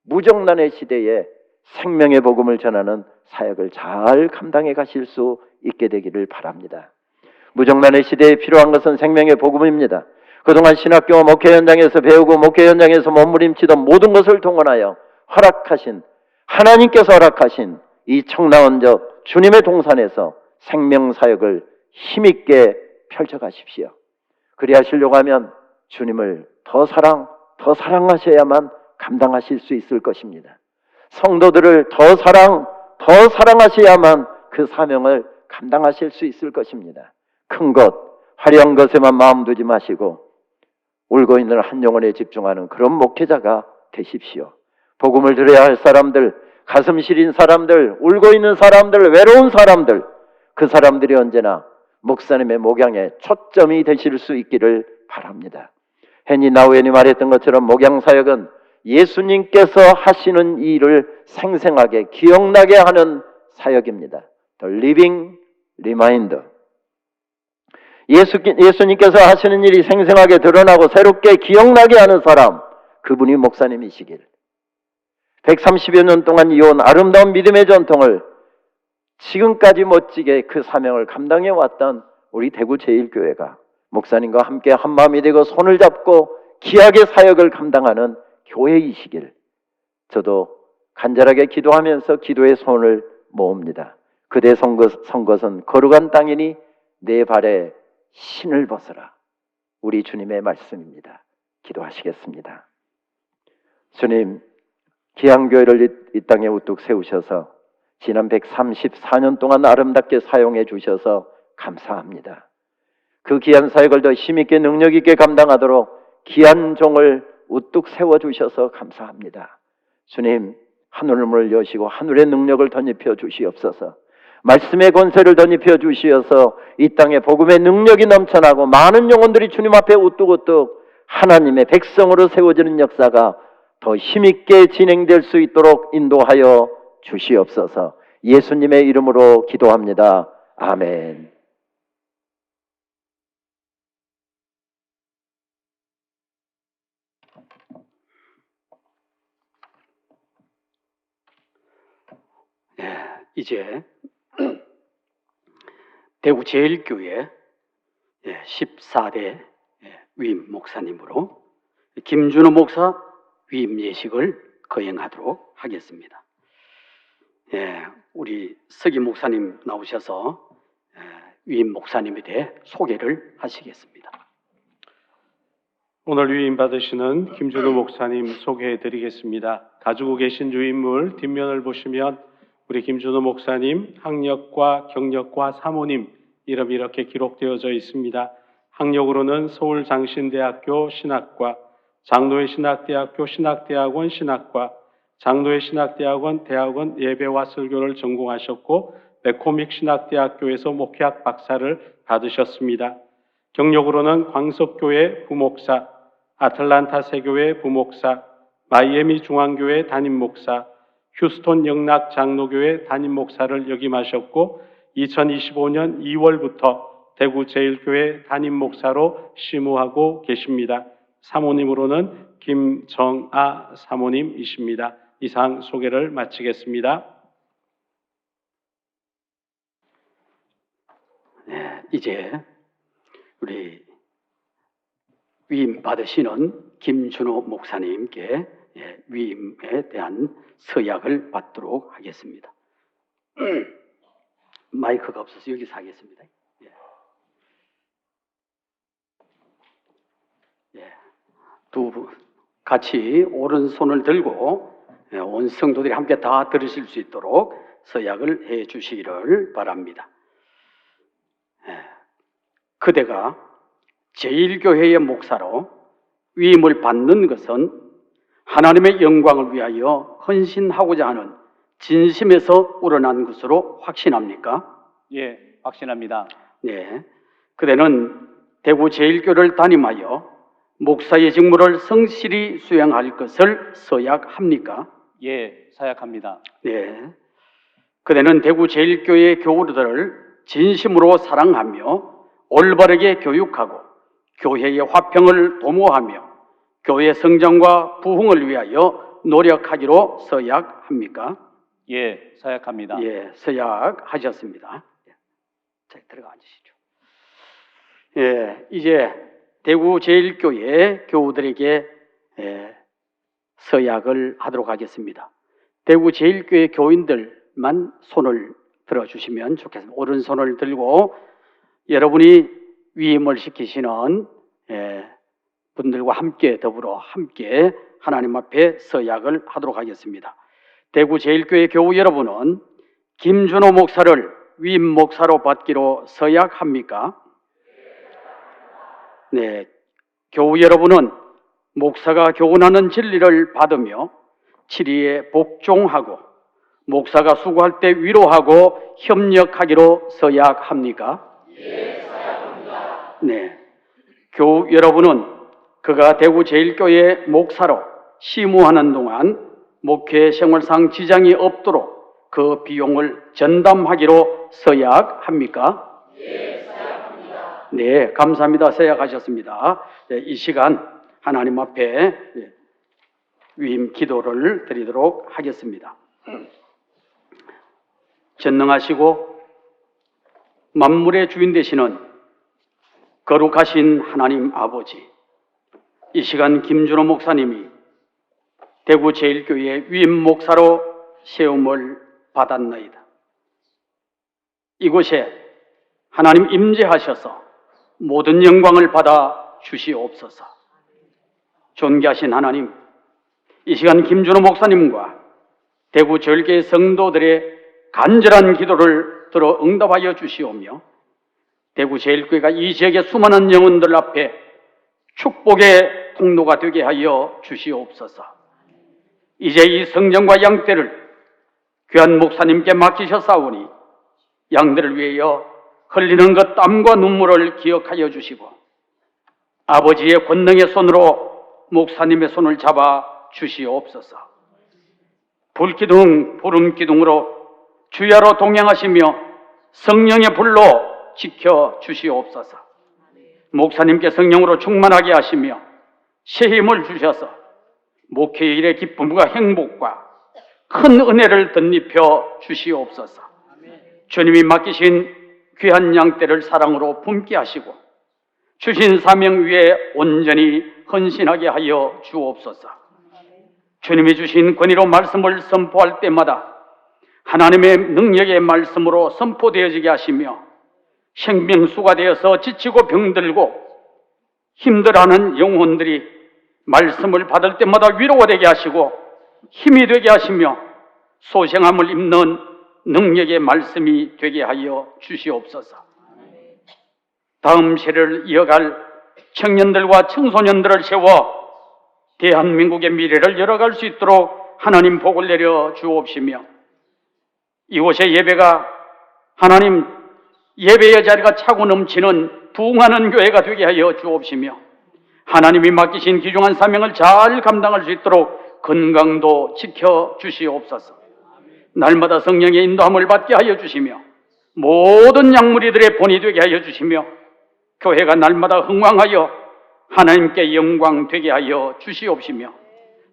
무정란의 시대에 생명의 복음을 전하는 사역을 잘 감당해 가실 수 있게 되기를 바랍니다. 무정란의 시대에 필요한 것은 생명의 복음입니다. 그동안 신학교 목회 현장에서 배우고 목회 현장에서 몸부림치던 모든 것을 동원하여 하나님께서 허락하신 이 청라원적 주님의 동산에서 생명사역을 힘있게 펼쳐가십시오. 그리하시려고 하면 주님을 더 사랑하셔야만 감당하실 수 있을 것입니다. 성도들을 더 사랑하셔야만 그 사명을 감당하실 수 있을 것입니다. 큰 것, 화려한 것에만 마음 두지 마시고 울고 있는 한 영혼에 집중하는 그런 목회자가 되십시오. 복음을 들어야 할 사람들, 가슴 시린 사람들, 울고 있는 사람들, 외로운 사람들, 그 사람들이 언제나 목사님의 목양에 초점이 되실 수 있기를 바랍니다. 헨리 나우엔이 말했던 것처럼 목양사역은 예수님께서 하시는 일을 생생하게 기억나게 하는 사역입니다. The living reminder. 예수님께서 하시는 일이 생생하게 드러나고 새롭게 기억나게 하는 사람, 그분이 목사님이시길. 130여 년 동안 이어온 아름다운 믿음의 전통을 지금까지 멋지게 그 사명을 감당해 왔던 우리 대구 제1교회가 목사님과 함께 한마음이 되고 손을 잡고 귀하게 사역을 감당하는 교회이시길 저도 간절하게 기도하면서 기도의 손을 모읍니다. 그대 선 것은 거룩한 땅이니 내 발에 신을 벗어라. 우리 주님의 말씀입니다. 기도하시겠습니다. 주님, 귀한 교회를 이 땅에 우뚝 세우셔서 지난 134년 동안 아름답게 사용해 주셔서 감사합니다. 그 귀한 사역을 더 힘있게 능력있게 감당하도록 귀한 종을 우뚝 세워주셔서 감사합니다. 주님, 하늘문을 여시고 하늘의 능력을 덧입혀 주시옵소서. 말씀의 권세를 덧입혀 주시어서 이 땅에 복음의 능력이 넘쳐나고 많은 영혼들이 주님 앞에 우뚝우뚝 하나님의 백성으로 세워지는 역사가 더 힘있게 진행될 수 있도록 인도하여 주시옵소서. 예수님의 이름으로 기도합니다. 아멘. 이제 대구 제일교회 14대 위임 목사님으로 김준호 목사 위임 예식을 거행하도록 하겠습니다. 우리 서기 목사님 나오셔서 위임 목사님에 대해 소개를 하시겠습니다. 오늘 위임 받으시는 김준호 목사님 소개해 드리겠습니다. 가지고 계신 유인물 뒷면을 보시면 우리 김준호 목사님 학력과 경력과 사모님 이름이 이렇게 기록되어져 있습니다. 학력으로는 서울장신대학교 신학과, 장로회 신학대학교 신학대학원 신학과, 장로회 신학대학원 대학원 예배와 설교를 전공하셨고 맥코믹 신학대학교에서 목회학 박사를 받으셨습니다. 경력으로는 광석교회 부목사, 아틀란타 세교회 부목사, 마이애미 중앙교회 담임목사, 휴스톤 영락 장로교회 담임목사를 역임하셨고 2025년 2월부터 대구 제일교회 담임목사로 심우하고 계십니다. 사모님으로는 김정아 사모님이십니다. 이상 소개를 마치겠습니다. 이제 우리 위임 받으시는 김준호 목사님께 위임에 대한 서약을 받도록 하겠습니다. 마이크가 없어서 여기서 하겠습니다. 두 분 같이 오른손을 들고 온 성도들이 함께 다 들으실 수 있도록 서약을 해 주시기를 바랍니다. 그대가 제일교회의 목사로 위임을 받는 것은 하나님의 영광을 위하여 헌신하고자 하는 진심에서 우러난 것으로 확신합니까? 예, 확신합니다. 네. 그대는 대구 제일교를 담임하여 목사의 직무를 성실히 수행할 것을 서약합니까? 예, 사약합니다. 네. 그대는 대구 제일교회 교우들을 진심으로 사랑하며 올바르게 교육하고 교회의 화평을 도모하며 교회 성장과 부흥을 위하여 노력하기로 서약합니까? 예, 사약합니다. 예, 서약하셨습니다. 자, 들어가 앉으시죠. 예, 이제 대구 제일교회 교우들에게 서약을 하도록 하겠습니다. 대구 제일교회 교인들만 손을 들어주시면 좋겠습니다. 오른손을 들고 여러분이 위임을 시키시는 분들과 함께 더불어 함께 하나님 앞에 서약을 하도록 하겠습니다. 대구 제일교회 교우 여러분은 김준호 목사를 위임 목사로 받기로 서약합니까? 네, 교우 여러분은 목사가 교훈하는 진리를 받으며 치리에 복종하고 목사가 수고할 때 위로하고 협력하기로 서약합니까? 예, 서약합니다. 네, 교우 여러분은 그가 대구 제일교회 목사로 심우하는 동안 목회 생활상 지장이 없도록 그 비용을 전담하기로 서약합니까? 예, 서약합니다. 네, 감사합니다. 서약하셨습니다. 네, 이 시간 하나님 앞에 위임 기도를 드리도록 하겠습니다. 전능하시고 만물의 주인 되시는 거룩하신 하나님 아버지, 이 시간 김준호 목사님이 대구 제일교회 위임 목사로 세움을 받았나이다. 이곳에 하나님 임재하셔서 모든 영광을 받아 주시옵소서. 존귀하신 하나님, 이 시간 김준호 목사님과 대구 제일교회 성도들의 간절한 기도를 들어 응답하여 주시오며 대구 제일교회가 이 지역의 수많은 영혼들 앞에 축복의 통로가 되게 하여 주시옵소서. 이제 이 성전과 양떼를 귀한 목사님께 맡기셨사오니 양들을 위하여 흘리는 것 땀과 눈물을 기억하여 주시고 아버지의 권능의 손으로 목사님의 손을 잡아 주시옵소서. 불기둥 부름기둥으로 주야로 동행하시며 성령의 불로 지켜 주시옵소서. 목사님께 성령으로 충만하게 하시며 새 힘을 주셔서 목회 일의 기쁨과 행복과 큰 은혜를 덧입혀 주시옵소서. 주님이 맡기신 귀한 양떼를 사랑으로 품게 하시고 주신 사명 위에 온전히 헌신하게 하여 주옵소서. 주님이 주신 권위로 말씀을 선포할 때마다 하나님의 능력의 말씀으로 선포되어지게 하시며 생명수가 되어서 지치고 병들고 힘들어하는 영혼들이 말씀을 받을 때마다 위로가 되게 하시고 힘이 되게 하시며 소생함을 입는 능력의 말씀이 되게 하여 주시옵소서. 다음 세대를 이어갈 청년들과 청소년들을 세워 대한민국의 미래를 열어갈 수 있도록 하나님 복을 내려 주옵시며 이곳의 예배가 하나님 예배의 자리가 차고 넘치는 부흥하는 교회가 되게 하여 주옵시며 하나님이 맡기신 귀중한 사명을 잘 감당할 수 있도록 건강도 지켜 주시옵소서. 날마다 성령의 인도함을 받게 하여 주시며 모든 양무리들의 본이 되게 하여 주시며 교회가 날마다 흥왕하여 하나님께 영광 되게 하여 주시옵시며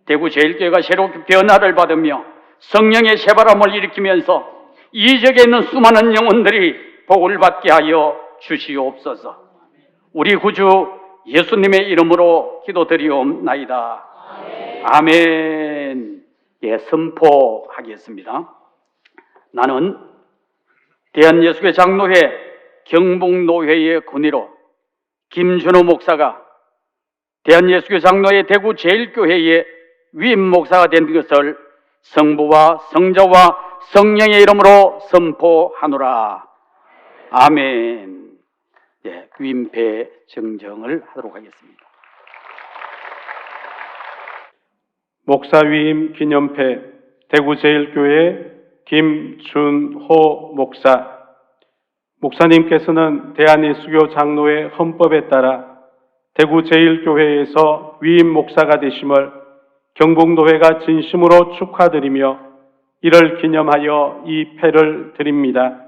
대구 제일교회가 새롭게 변화를 받으며 성령의 새바람을 일으키면서 이 지역에 있는 수많은 영혼들이 복을 받게 하여 주시옵소서. 우리 구주 예수님의 이름으로 기도드리옵나이다. 아멘. 예, 선포하겠습니다. 나는 대한예수교회 장로회 경북노회의 권위로 김준호 목사가 대한예수교회 장로회 대구 제일교회의 위임 목사가 된 것을 성부와 성자와 성령의 이름으로 선포하노라. 아멘. 예, 위임패 정정을 하도록 하겠습니다. 목사위임 기념패 대구제일교회 김준호 목사. 목사님께서는 대한예수교 장로회 헌법에 따라 대구제일교회에서 위임 목사가 되심을 경북노회가 진심으로 축하드리며 이를 기념하여 이 패를 드립니다.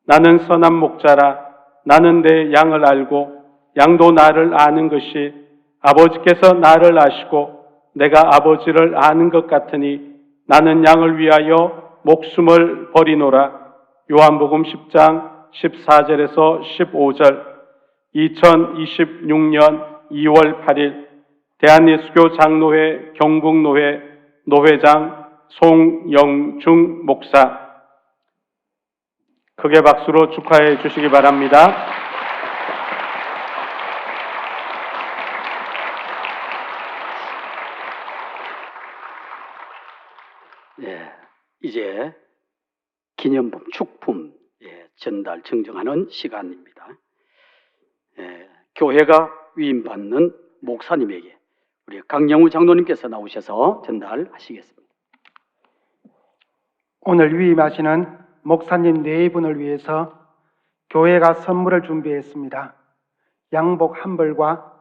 나는 선한 목자라. 나는 내 양을 알고 양도 나를 아는 것이 아버지께서 나를 아시고 내가 아버지를 아는 것 같으니 나는 양을 위하여 목숨을 버리노라. 요한복음 10장 14절에서 15절. 2026년 2월 8일 대한예수교 장로회 경북노회 노회장 송영중 목사. 크게 박수로 축하해 주시기 바랍니다. 예, 이제 기념품, 축품 전달 증정하는 시간입니다. 교회가 위임받는 목사님에게 우리 강영우 장로님께서 나오셔서 전달하시겠습니다. 오늘 위임하시는 목사님 네 분을 위해서 교회가 선물을 준비했습니다. 양복 한 벌과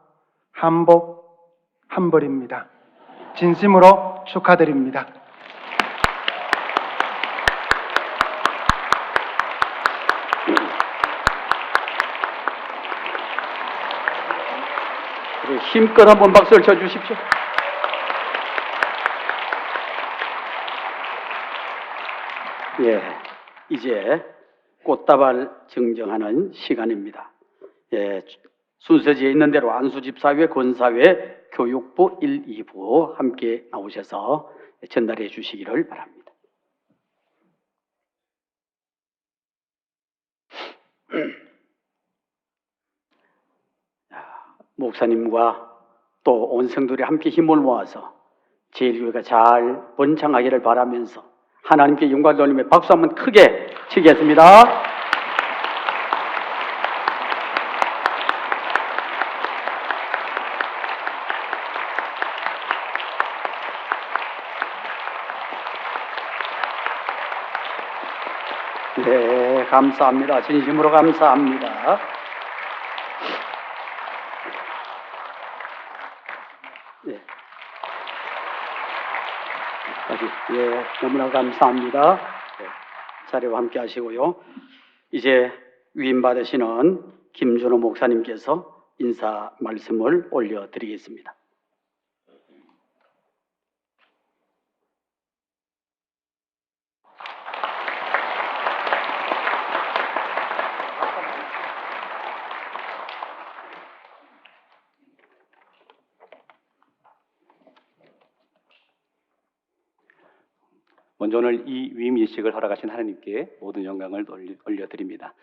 한복 한 벌입니다. 진심으로 축하드립니다. 힘껏 한번 박수를 쳐주십시오. 예, 이제 꽃다발 증정하는 시간입니다. 예, 순서지에 있는 대로 안수집사회, 권사회, 교육부 1, 2부 함께 나오셔서 전달해 주시기를 바랍니다. 목사님과 또 온 성도들이 함께 힘을 모아서 제일교회가 잘 번창하기를 바라면서 하나님께 영광 돌리며 박수 한번 크게 치겠습니다. 네, 감사합니다. 진심으로 감사합니다. 예, 너무나 감사합니다. 네, 자리와 함께 하시고요. 이제 위임받으시는 김준호 목사님께서 인사 말씀을 올려드리겠습니다. 먼저 오늘 이 위임 예식을 허락하신 하나님께 모든 영광을 올려드립니다.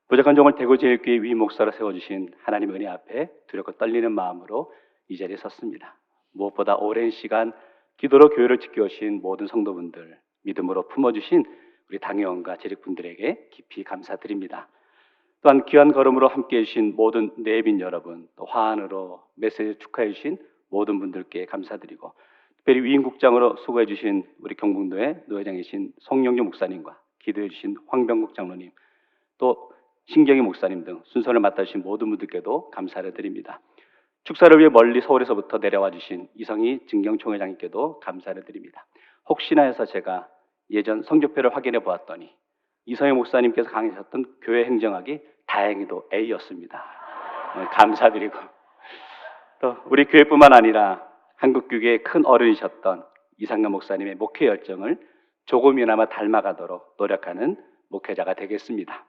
부족한 종을 대구제일교회 위임 목사로 세워주신 하나님의 은혜 앞에 두렵고 떨리는 마음으로 이 자리에 섰습니다. 무엇보다 오랜 시간 기도로 교회를 지켜오신 모든 성도분들, 믿음으로 품어주신 우리 당회원과 재직분들에게 깊이 감사드립니다. 또한 귀한 걸음으로 함께해 주신 모든 내빈 여러분, 또 화환으로 메시지 축하해 주신 모든 분들께 감사드리고, 특별히 위임국장으로 수고해 주신 우리 경북도의 노회장이신 송영주 목사님과 기도해 주신 황병국 장로님, 또 신경희 목사님 등 순서를 맡아주신 모든 분들께도 감사를 드립니다. 축사를 위해 멀리 서울에서부터 내려와 주신 이성희 진경총회장님께도 감사를 드립니다. 혹시나 해서 제가 예전 성적표를 확인해 보았더니 이성희 목사님께서 강의하셨던 교회 행정학이 다행히도 A였습니다. 감사드리고, 또 우리 교회뿐만 아니라 한국교회의 큰 어른이셨던 이상남 목사님의 목회 열정을 조금이나마 닮아가도록 노력하는 목회자가 되겠습니다.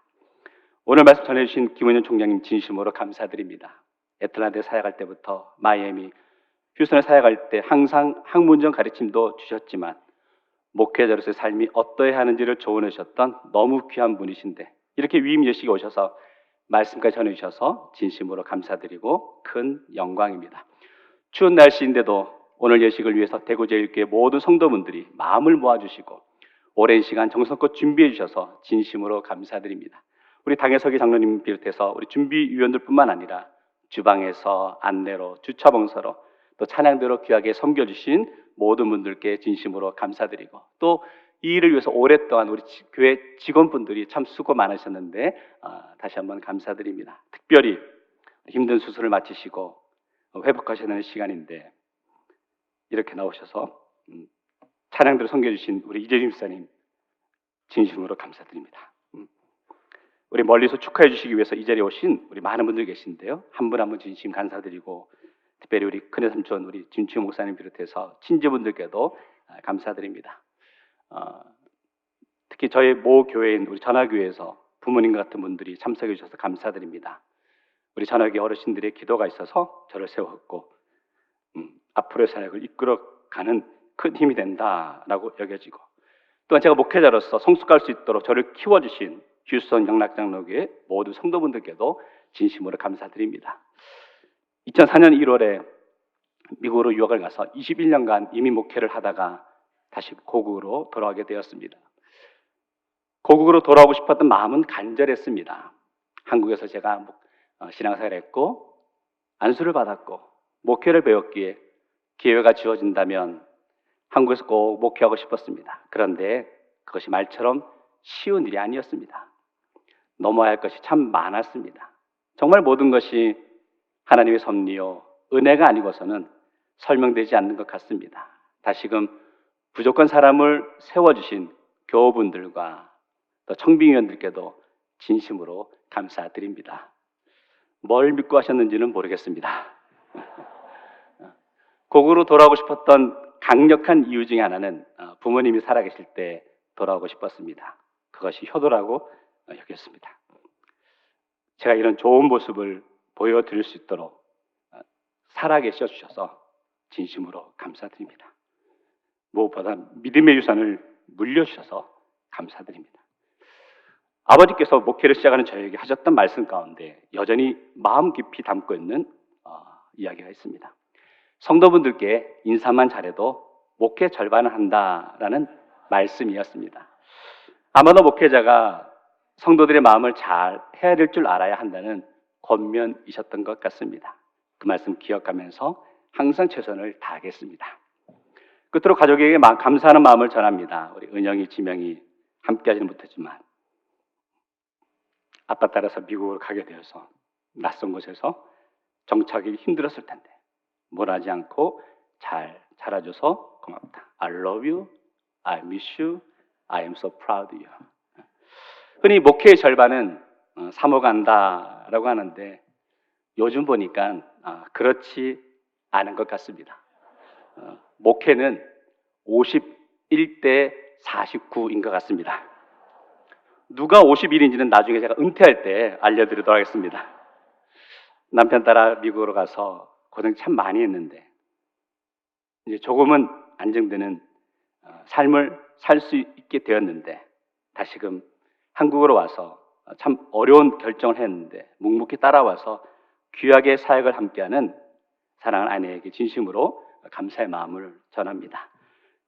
오늘 말씀 전해주신 김은현 총장님 진심으로 감사드립니다. 애틀란타에 사역할 때부터 마이애미, 휴스턴에 사역할 때 항상 학문적 가르침도 주셨지만 목회자로서의 삶이 어떠해야 하는지를 조언해 주셨던 너무 귀한 분이신데, 이렇게 위임 예식에 오셔서 말씀까지 전해주셔서 진심으로 감사드리고 큰 영광입니다. 추운 날씨인데도 오늘 예식을 위해서 대구제일교회 모든 성도분들이 마음을 모아주시고 오랜 시간 정성껏 준비해 주셔서 진심으로 감사드립니다. 우리 당회석의 장로님 비롯해서 우리 준비위원들뿐만 아니라 주방에서 안내로, 주차봉사로, 또 찬양대로 귀하게 섬겨주신 모든 분들께 진심으로 감사드리고, 또 이 일을 위해서 오랫동안 우리 교회 직원분들이 참 수고 많으셨는데 다시 한번 감사드립니다. 특별히 힘든 수술을 마치시고 회복하셔야 하는 시간인데 이렇게 나오셔서 찬양대로 섬겨주신 우리 이재준 집사님 진심으로 감사드립니다. 우리 멀리서 축하해 주시기 위해서 이 자리에 오신 우리 많은 분들 계신데요, 한 분 한 분 진심 감사드리고, 특별히 우리 큰애 삼촌 우리 진추 목사님 비롯해서 친지분들께도 감사드립니다. 특히 저희 모 교회인 우리 전화교회에서 부모님 같은 분들이 참석해 주셔서 감사드립니다. 우리 전화교회 어르신들의 기도가 있어서 저를 세웠고 앞으로의 사역을 이끌어가는 큰 힘이 된다라고 여겨지고, 또한 제가 목회자로서 성숙할 수 있도록 저를 키워주신 휴스턴 영락장로교회 모든 성도분들께도 진심으로 감사드립니다. 2004년 1월에 미국으로 유학을 가서 21년간 이민 목회를 하다가 다시 고국으로 돌아오게 되었습니다. 고국으로 돌아오고 싶었던 마음은 간절했습니다. 한국에서 제가 신앙생활을 했고 안수를 받았고 목회를 배웠기에 기회가 주어진다면 한국에서 꼭 목회하고 싶었습니다. 그런데 그것이 말처럼 쉬운 일이 아니었습니다. 넘어야 할 것이 참 많았습니다. 정말 모든 것이 하나님의 섭리요 은혜가 아니고서는 설명되지 않는 것 같습니다. 다시금 부족한 사람을 세워주신 교우분들과 또 청빙위원들께도 진심으로 감사드립니다. 뭘 믿고 하셨는지는 모르겠습니다. 고국으로 돌아오고 싶었던 강력한 이유 중에 하나는 부모님이 살아계실 때 돌아오고 싶었습니다. 그것이 효도라고 여겼습니다. 제가 이런 좋은 모습을 보여드릴 수 있도록 살아계셔 주셔서 진심으로 감사드립니다. 무엇보다 믿음의 유산을 물려주셔서 감사드립니다. 아버지께서 목회를 시작하는 저에게 하셨던 말씀 가운데 여전히 마음 깊이 담고 있는 이야기가 있습니다. 성도분들께 인사만 잘해도 목회 절반을 한다라는 말씀이었습니다. 아마도 목회자가 성도들의 마음을 잘 헤아릴 줄 알아야 한다는 권면이셨던 것 같습니다. 그 말씀 기억하면서 항상 최선을 다하겠습니다. 끝으로 가족에게 감사하는 마음을 전합니다. 우리 은영이, 지명이 함께하지는 못했지만 아빠 따라서 미국으로 가게 되어서 낯선 곳에서 정착하기 힘들었을 텐데 뭘 하지 않고 잘 자라줘서 고맙다. I love you, I miss you, I am so proud of you. 흔히 목회의 절반은 사모간다라고 하는데 요즘 보니까 그렇지 않은 것 같습니다. 목회는 51대 49인 것 같습니다. 누가 51인지는 나중에 제가 은퇴할 때 알려드리도록 하겠습니다. 남편 따라 미국으로 가서 고생 참 많이 했는데 이제 조금은 안정되는 삶을 살 수 있게 되었는데 다시금 한국으로 와서 참 어려운 결정을 했는데 묵묵히 따라와서 귀하게 사역을 함께하는 사랑하는 아내에게 진심으로 감사의 마음을 전합니다.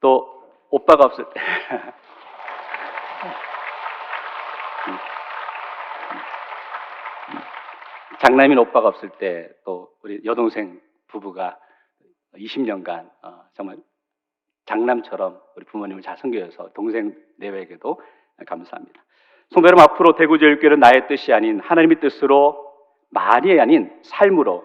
또 오빠가 없을 때 장남인 오빠가 없을 때 또 우리 여동생 부부가 20년간 정말 장남처럼 우리 부모님을 잘 섬겨줘서 동생 내외에게도 감사합니다. 성도 여러분, 앞으로 대구제일교회는 나의 뜻이 아닌 하나님의 뜻으로 말이 아닌 삶으로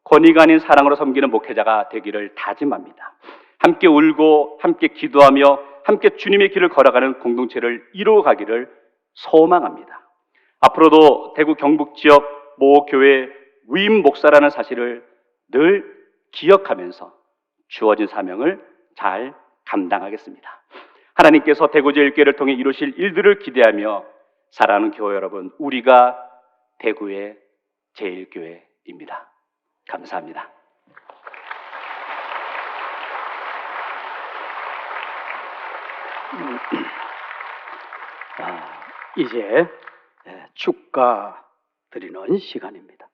권위가 아닌 사랑으로 섬기는 목회자가 되기를 다짐합니다. 함께 울고 함께 기도하며 함께 주님의 길을 걸어가는 공동체를 이루어가기를 소망합니다. 앞으로도 대구 경북 지역 모 교회 위임 목사라는 사실을 늘 기억하면서 주어진 사명을 잘 감당하겠습니다. 하나님께서 대구제일교회를 통해 이루실 일들을 기대하며 사랑하는 교회 여러분, 우리가 대구의 제일교회입니다. 감사합니다. 이제 축가 드리는 시간입니다.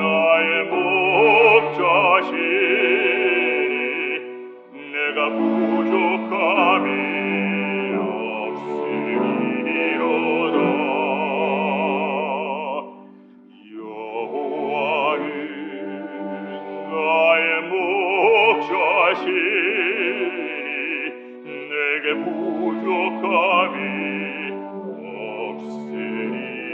나의 목자시니 내가 부족함이 없으리로다. 여호와는 나의 목자시니 내게 부족함이 없으리로다.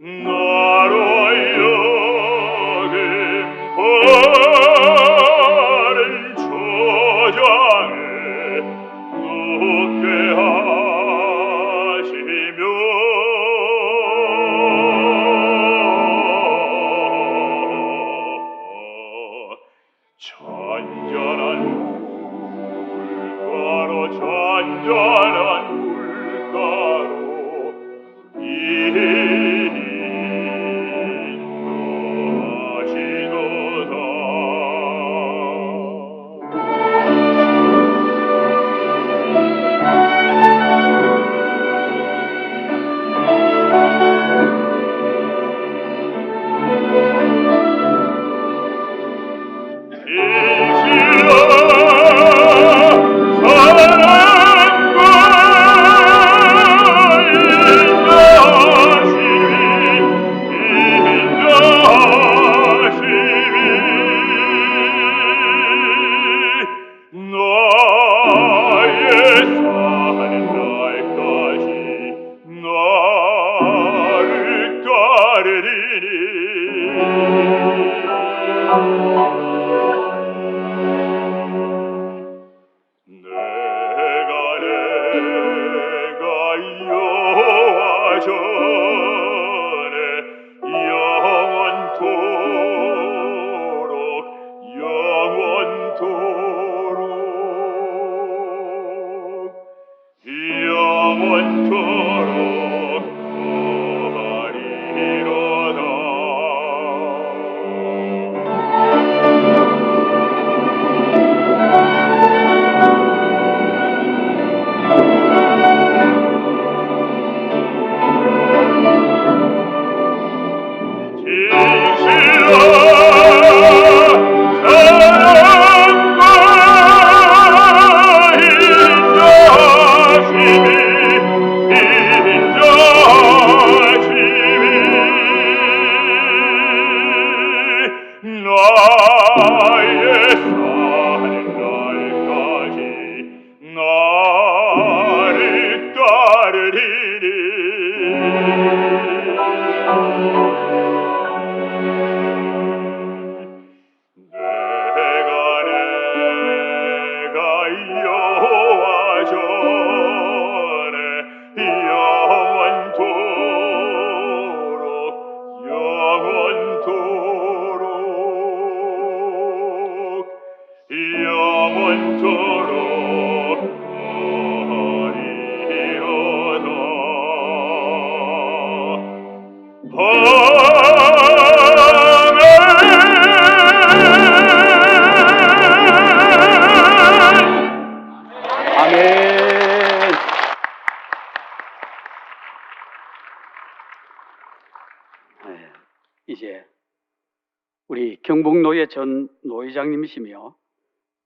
나로 하여금 바른 초장에 눕게 하시며 잔잔한 물가로 잔잔한 물가로 여호와 전에 영원토록 거하리로다. 진실로 사랑과 인자심이 이제 우리 경북노회 전 노회장님이시며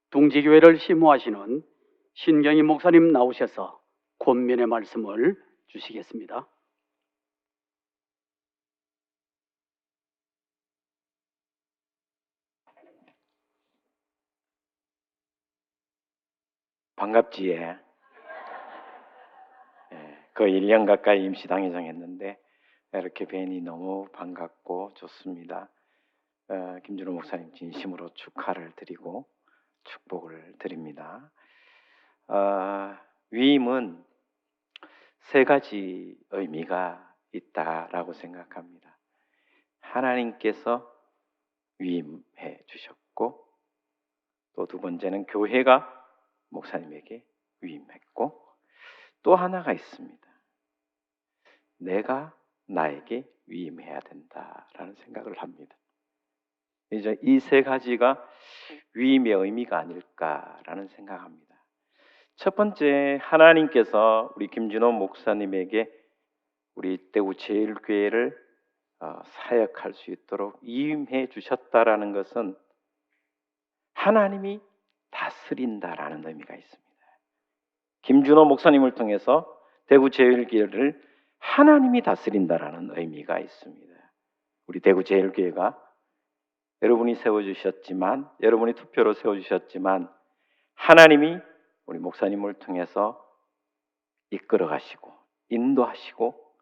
둥지교회를 심호하시는 신경희 목사님 나오셔서 권면의 말씀을 주시겠습니다. 반갑지에. 거의 1년 가까이 임시당회장 했는데 이렇게 뵈니 너무 반갑고 좋습니다. 김준호 목사님 진심으로 축하를 드리고 축복을 드립니다. 위임은 세 가지 의미가 있다라고 생각합니다. 하나님께서 위임해 주셨고, 또 두 번째는 교회가 목사님에게 위임했고, 또 하나가 있습니다. 내가 나에게 위임해야 된다라는 생각을 합니다. 이제 이 세 가지가 위임의 의미가 아닐까라는 생각합니다. 첫 번째, 하나님께서 우리 김준호 목사님에게 우리 대구 제일교회를 사역할 수 있도록 위임해 주셨다라는 것은 하나님이 다스린다라는 의미가 있습니다. 김준호 목사님을 통해서 대구 제일교회를 하나님이 다스린다라는 의미가 있습니다. 우리 대구 제일교회가 여러분이 세워주셨지만, 여러분이 투표로 세워주셨지만, 하나님이 우리 목사님을 통해서 이끌어 가시고 인도하시고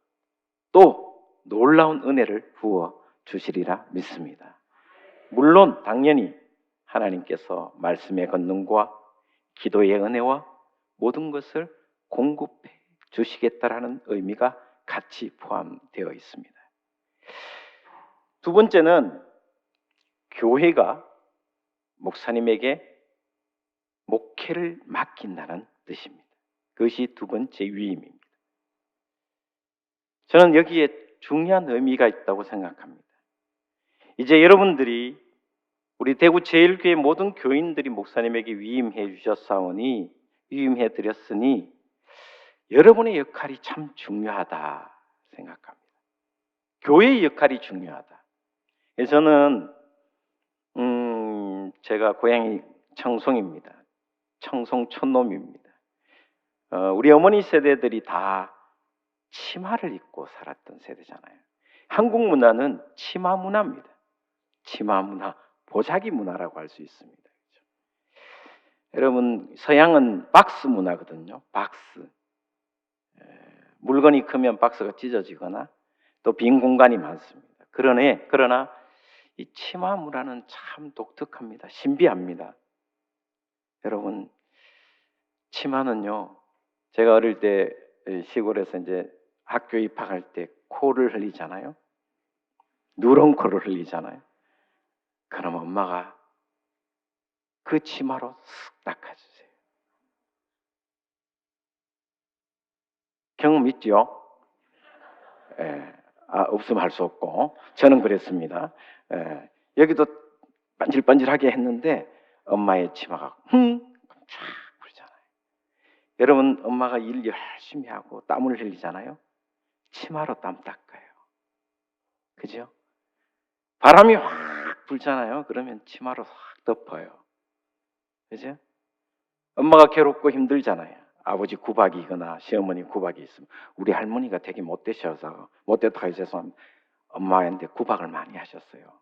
또 놀라운 은혜를 부어 주시리라 믿습니다. 물론 당연히 하나님께서 말씀의 권능과 기도의 은혜와 모든 것을 공급해 주시겠다라는 의미가 같이 포함되어 있습니다. 두 번째는 교회가 목사님에게 목회를 맡긴다는 뜻입니다. 그것이 두 번째 위임입니다. 저는 여기에 중요한 의미가 있다고 생각합니다. 이제 여러분들이 우리 대구 제일교회 모든 교인들이 목사님에게 위임해 주셨사오니, 위임해 드렸으니 여러분의 역할이 참 중요하다 생각합니다. 교회의 역할이 중요하다. 저는 제가 고향이 청송입니다. 청송 촌놈입니다. 우리 어머니 세대들이 다 치마를 입고 살았던 세대잖아요. 한국 문화는 치마 문화입니다. 치마 문화, 보자기 문화라고 할 수 있습니다. 그렇죠? 여러분, 서양은 박스 문화거든요. 박스. 물건이 크면 박스가 찢어지거나 또 빈 공간이 많습니다. 그러나 이 치마 문화는 참 독특합니다. 신비합니다. 여러분, 치마는요, 제가 어릴 때 시골에서 이제 학교 입학할 때 코를 흘리잖아요. 누런 코를 흘리잖아요. 그럼 엄마가 그 치마로 쓱 닦아주세요. 경험 있죠? 없으면 할 수 없고 저는 그랬습니다. 여기도 반질반질하게 했는데 엄마의 치마가 쫙 불잖아요. 여러분, 엄마가 일 열심히 하고 땀을 흘리잖아요. 치마로 땀 닦아요. 그죠? 바람이 확 불잖아요. 그러면 치마로 확 덮어요. 그죠? 엄마가 괴롭고 힘들잖아요. 아버지 구박이거나 시어머니 구박이 있으면, 우리 할머니가 되게 못되셔서, 못됐다 해서 엄마한테 구박을 많이 하셨어요.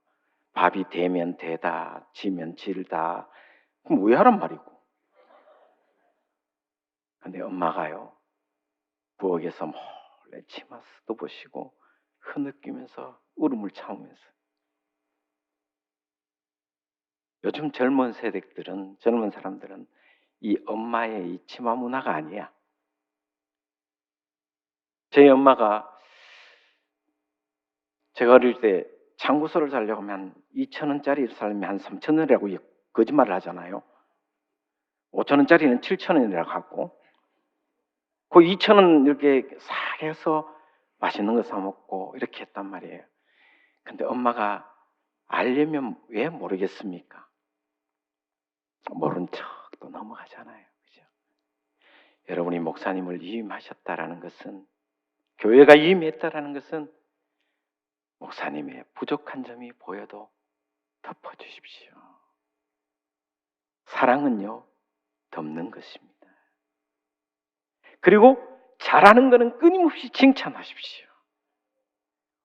밥이 되면 되다, 지면 질다. 그럼 왜 하란 말이고. 근데 엄마가요, 부엌에서 몰래 치마 뜯어보시고 흐느끼면서 울음을 참으면서. 요즘 젊은 사람들은 이 엄마의 이 치마 문화가 아니야. 저희 엄마가, 제가 어릴 때 장구서를 사려고 하면 2,000원짜리 살면 한 3,000원이라고 거짓말을 하잖아요. 5,000원짜리는 7,000원이라고 하고, 그 2,000원 이렇게 싹 해서 맛있는 거 사 먹고 이렇게 했단 말이에요. 근데 엄마가 알려면 왜 모르겠습니까? 모른 척도 넘어가잖아요. 그죠? 여러분이 목사님을 위임하셨다라는 것은, 교회가 위임했다라는 것은 목사님의 부족한 점이 보여도 덮어주십시오. 사랑은요, 덮는 것입니다. 그리고 잘하는 것은 끊임없이 칭찬하십시오.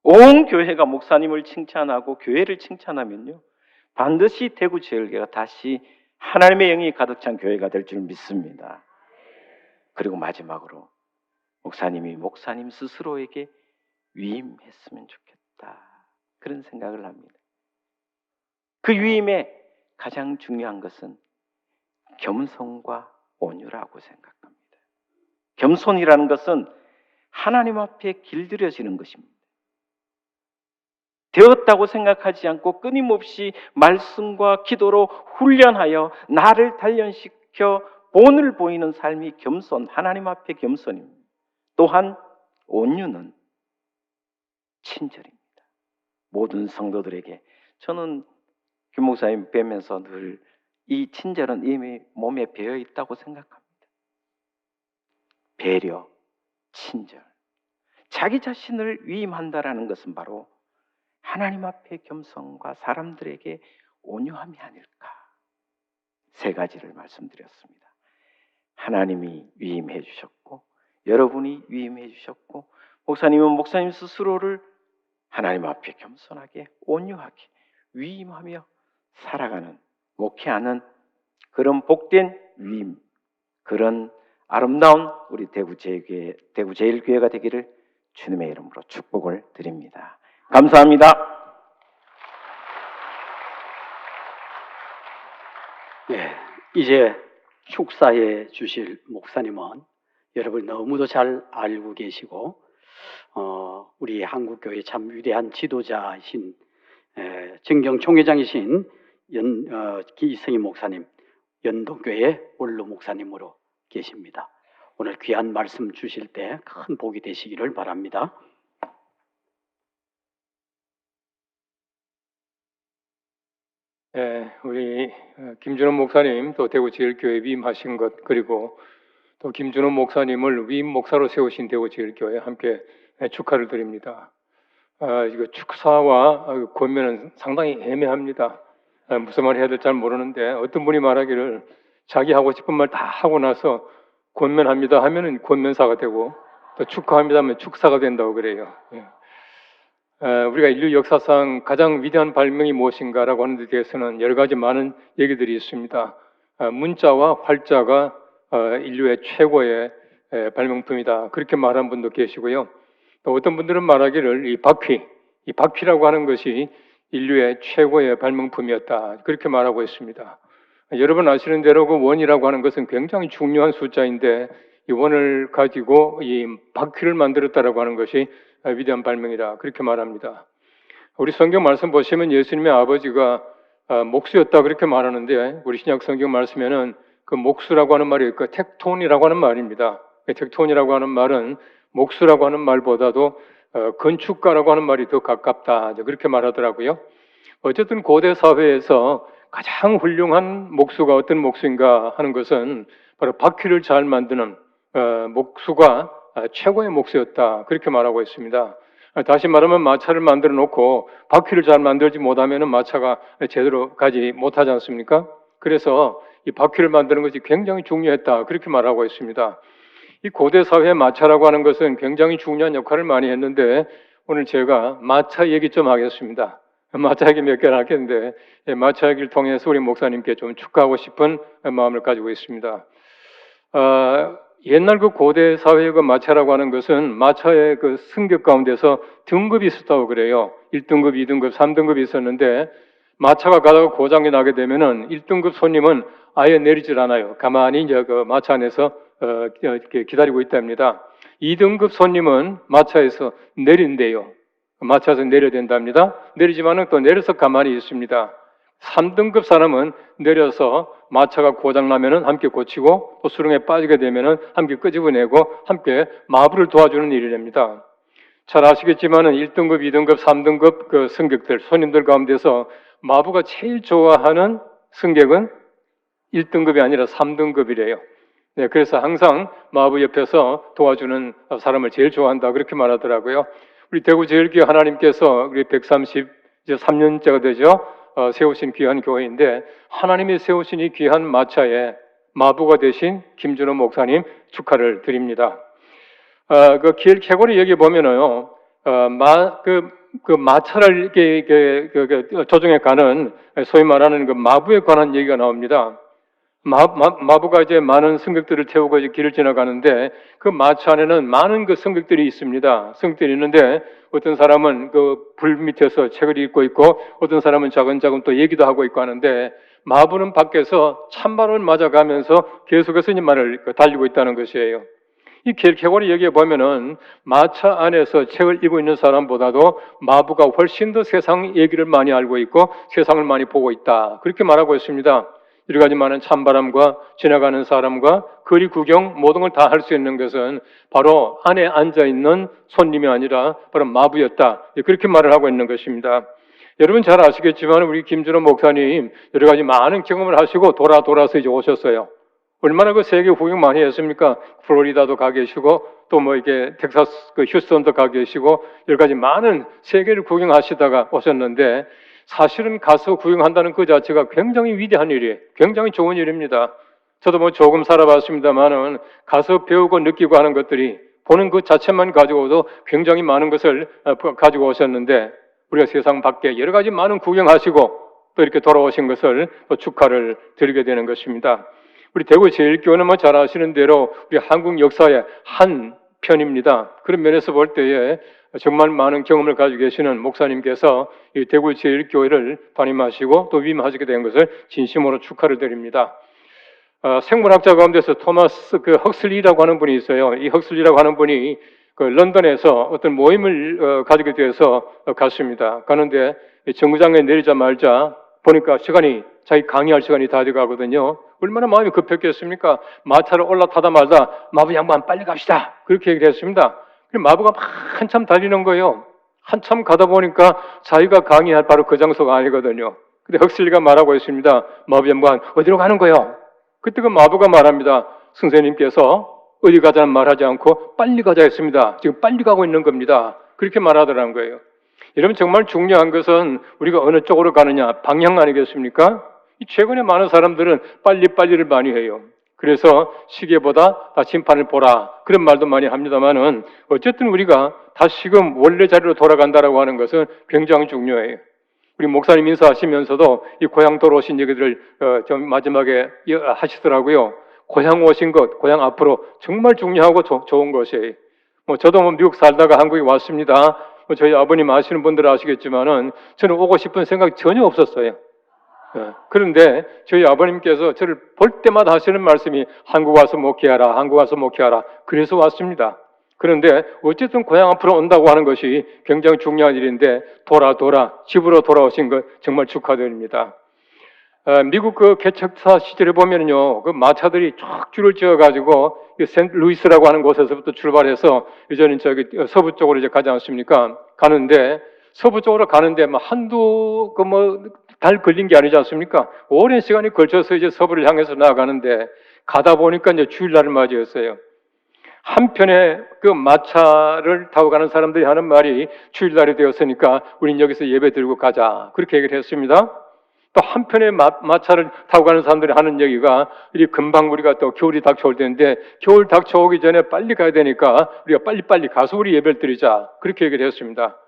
온 교회가 목사님을 칭찬하고 교회를 칭찬하면요, 반드시 대구제일교회가 다시 하나님의 영이 가득 찬 교회가 될 줄 믿습니다. 그리고 마지막으로 목사님이 목사님 스스로에게 위임했으면 좋겠다, 그런 생각을 합니다. 그 위임에 가장 중요한 것은 겸손과 온유라고 생각합니다. 겸손이라는 것은 하나님 앞에 길들여지는 것입니다. 되었다고 생각하지 않고 끊임없이 말씀과 기도로 훈련하여 나를 단련시켜 본을 보이는 삶이 겸손, 하나님 앞에 겸손입니다. 또한 온유는 친절입니다. 모든 성도들에게, 저는 김 목사님 뵈면서 늘 이 친절은 이미 몸에 배어 있다고 생각합니다. 배려, 친절, 자기 자신을 위임한다라는 것은 바로 하나님 앞에 겸손과 사람들에게 온유함이 아닐까. 세 가지를 말씀드렸습니다. 하나님이 위임해 주셨고, 여러분이 위임해 주셨고, 목사님은 목사님 스스로를 하나님 앞에 겸손하게, 온유하게 위임하며 살아가는, 목회하는 그런 복된 위임, 그런 아름다운 우리 대구제일교회가 되기를 주님의 이름으로 축복을 드립니다. 감사합니다. 네, 이제 축사해 주실 목사님은 여러분 너무도 잘 알고 계시고, 우리 한국교회 참 위대한 지도자이신 정경 총회장이신 기성희 목사님, 연동교회 원로 목사님으로 계십니다. 오늘 귀한 말씀 주실 때 큰 복이 되시기를 바랍니다. 우리 김준원 목사님, 또 대구제일교회 위임하신 것, 그리고 또 김준원 목사님을 위임 목사로 세우신 대구제일교회 함께 축하를 드립니다. 이거 축사와 권면은 상당히 애매합니다. 무슨 말 해야 될지 잘 모르는데, 어떤 분이 말하기를 자기 하고 싶은 말 다 하고 나서 권면합니다 하면은 권면사가 되고, 또 축하합니다 하면 축사가 된다고 그래요. 우리가 인류 역사상 가장 위대한 발명이 무엇인가라고 하는 데 대해서는 여러 가지 많은 얘기들이 있습니다. 문자와 활자가 인류의 최고의 발명품이다, 그렇게 말한 분도 계시고요. 또 어떤 분들은 말하기를 이 바퀴라고 하는 것이 인류의 최고의 발명품이었다, 그렇게 말하고 있습니다. 여러분 아시는 대로 그 원이라고 하는 것은 굉장히 중요한 숫자인데, 이 원을 가지고 이 바퀴를 만들었다라고 하는 것이 위대한 발명이다, 그렇게 말합니다. 우리 성경 말씀 보시면 예수님의 아버지가 목수였다, 그렇게 말하는데, 우리 신약 성경 말씀에는 그 목수라고 하는 말이 그 텍톤이라고 하는 말입니다. 텍톤이라고 하는 말은 목수라고 하는 말보다도 건축가라고 하는 말이 더 가깝다, 그렇게 말하더라고요. 어쨌든 고대 사회에서 가장 훌륭한 목수가 어떤 목수인가 하는 것은 바로 바퀴를 잘 만드는 목수가 최고의 목수였다, 그렇게 말하고 있습니다. 다시 말하면 마차를 만들어 놓고 바퀴를 잘 만들지 못하면 마차가 제대로 가지 못하지 않습니까? 그래서 이 바퀴를 만드는 것이 굉장히 중요했다, 그렇게 말하고 있습니다. 이 고대 사회의 마차라고 하는 것은 굉장히 중요한 역할을 많이 했는데, 오늘 제가 마차 얘기 좀 하겠습니다. 마차 얘기 몇 개를 하겠는데, 마차 얘기를 통해서 우리 목사님께 좀 축하하고 싶은 마음을 가지고 있습니다. 옛날 그 고대 사회의 그 마차라고 하는 것은 마차의 그 승객 가운데서 등급이 있었다고 그래요. 1등급, 2등급, 3등급이 있었는데, 마차가 가다가 고장이 나게 되면은 1등급 손님은 아예 내리질 않아요. 가만히 이제 그 마차 안에서 이렇게 기다리고 있답니다. 2등급 손님은 마차에서 내린대요. 마차에서 내려야 된답니다. 내리지만은 또 내려서 가만히 있습니다. 3등급 사람은 내려서 마차가 고장나면은 함께 고치고, 또 수렁에 빠지게 되면은 함께 끄집어내고 함께 마부를 도와주는 일이랍니다. 잘 아시겠지만은 1등급, 2등급, 3등급 그 승객들, 손님들 가운데서 마부가 제일 좋아하는 승객은 1등급이 아니라 3등급이래요. 그래서 항상 마부 옆에서 도와주는 사람을 제일 좋아한다, 그렇게 말하더라고요. 우리 대구제일교회 하나님께서 우리 133년째가 되죠. 세우신 귀한 교회인데 하나님이 세우신 이 귀한 마차에 마부가 되신 김준호 목사님 축하를 드립니다. 그 길 캐고리 여기 보면은요, 그 마차를 이렇게 조종해 가는 소위 말하는 그 마부에 관한 얘기가 나옵니다. 마부가 이제 많은 승객들을 태우고 이제 길을 지나가는데 그 마차 안에는 많은 그 승객들이 있습니다. 승객들이 있는데 어떤 사람은 그 불 밑에서 책을 읽고 있고 어떤 사람은 자근자근 또 얘기도 하고 있고 하는데 마부는 밖에서 찬바람을 맞아가면서 계속해서 이 말을 달리고 있다는 것이에요. 이 갤캐고리 여기에 보면은 마차 안에서 책을 읽고 있는 사람보다도 마부가 훨씬 더 세상 얘기를 많이 알고 있고 세상을 많이 보고 있다. 그렇게 말하고 있습니다. 여러 가지 많은 찬바람과 지나가는 사람과 거리 구경 모든 걸 다 할 수 있는 것은 바로 안에 앉아있는 손님이 아니라 바로 마부였다. 그렇게 말을 하고 있는 것입니다. 여러분 잘 아시겠지만 우리 김준호 목사님 여러 가지 많은 경험을 하시고 돌아서 이제 오셨어요. 얼마나 그 세계 구경 많이 했습니까? 플로리다도 가 계시고 또 뭐 이게 텍사스 그 휴스턴도 가 계시고 여러 가지 많은 세계를 구경하시다가 오셨는데 사실은 가서 구경한다는 그 자체가 굉장히 위대한 일이에요. 굉장히 좋은 일입니다. 저도 뭐 조금 살아봤습니다만은 가서 배우고 느끼고 하는 것들이 보는 그 자체만 가지고도 굉장히 많은 것을 가지고 오셨는데 우리가 세상 밖에 여러 가지 많은 구경하시고 또 이렇게 돌아오신 것을 또 축하를 드리게 되는 것입니다. 우리 대구 제일교회는 뭐 잘 아시는 대로 우리 한국 역사의 한 편입니다. 그런 면에서 볼 때에 정말 많은 경험을 가지고 계시는 목사님께서 이 대구 제일교회를 담임하시고 또 위임하시게 된 것을 진심으로 축하를 드립니다. 생물학자 가운데서 토마스 헉슬리라고 하는 분이 있어요. 이 헉슬리라고 하는 분이 그 런던에서 어떤 모임을 가지게 되어서 갔습니다. 가는데 정거장에 내리자마자 보니까 자기 강의할 시간이 다 돼가거든요. 얼마나 마음이 급했겠습니까? 마차를 올라타자마자 마부 양반 빨리 갑시다. 그렇게 얘기를 했습니다. 마부가 막 한참 달리는 거예요. 한참 가다 보니까 자기가 강의할 바로 그 장소가 아니거든요. 근데 헉슬리가 말하고 있습니다. 마부 양반 어디로 가는 거예요? 그때 그 마부가 말합니다. 선생님께서 어디 가자는 말하지 않고 빨리 가자 했습니다. 지금 빨리 가고 있는 겁니다. 그렇게 말하더라는 거예요. 여러분 정말 중요한 것은 우리가 어느 쪽으로 가느냐 방향 아니겠습니까? 최근에 많은 사람들은 빨리를 많이 해요. 그래서 시계보다 심판을 보라 그런 말도 많이 합니다만은 어쨌든 우리가 다시금 원래 자리로 돌아간다라고 하는 것은 굉장히 중요해요. 우리 목사님 인사하시면서도 이 고향 돌아오신 얘기들을 좀 마지막에 하시더라고요. 고향 오신 것, 고향 앞으로 정말 중요하고 좋은 것이에요. 저도 미국 살다가 한국에 왔습니다. 저희 아버님 아시는 분들은 아시겠지만은 저는 오고 싶은 생각이 전혀 없었어요. 그런데 저희 아버님께서 저를 볼 때마다 하시는 말씀이 한국 와서 목회하라, 한국 와서 목회하라. 그래서 왔습니다. 그런데 어쨌든 고향 앞으로 온다고 하는 것이 굉장히 중요한 일인데 집으로 돌아오신 것 정말 축하드립니다. 미국 그 개척사 시절에 보면요, 그 마차들이 쫙 줄을 지어가지고 센트루이스라고 하는 곳에서부터 출발해서 이제는 저기 서부 쪽으로 이제 가지 않습니까? 가는데 서부 쪽으로 가는데 한두 달 걸린 게 아니지 않습니까? 오랜 시간이 걸쳐서 이제 서부를 향해서 나아가는데 가다 보니까 이제 주일날을 맞이했어요. 한편에 그 마차를 타고 가는 사람들이 하는 말이 주일날이 되었으니까 우린 여기서 예배 드리고 가자. 그렇게 얘기를 했습니다. 또 한편에 마차를 타고 가는 사람들이 하는 얘기가 금방 우리가 또 겨울이 닥쳐올 텐데 겨울 닥쳐오기 전에 빨리 가야 되니까 우리가 빨리 가서 우리 예배를 드리자. 그렇게 얘기를 했습니다.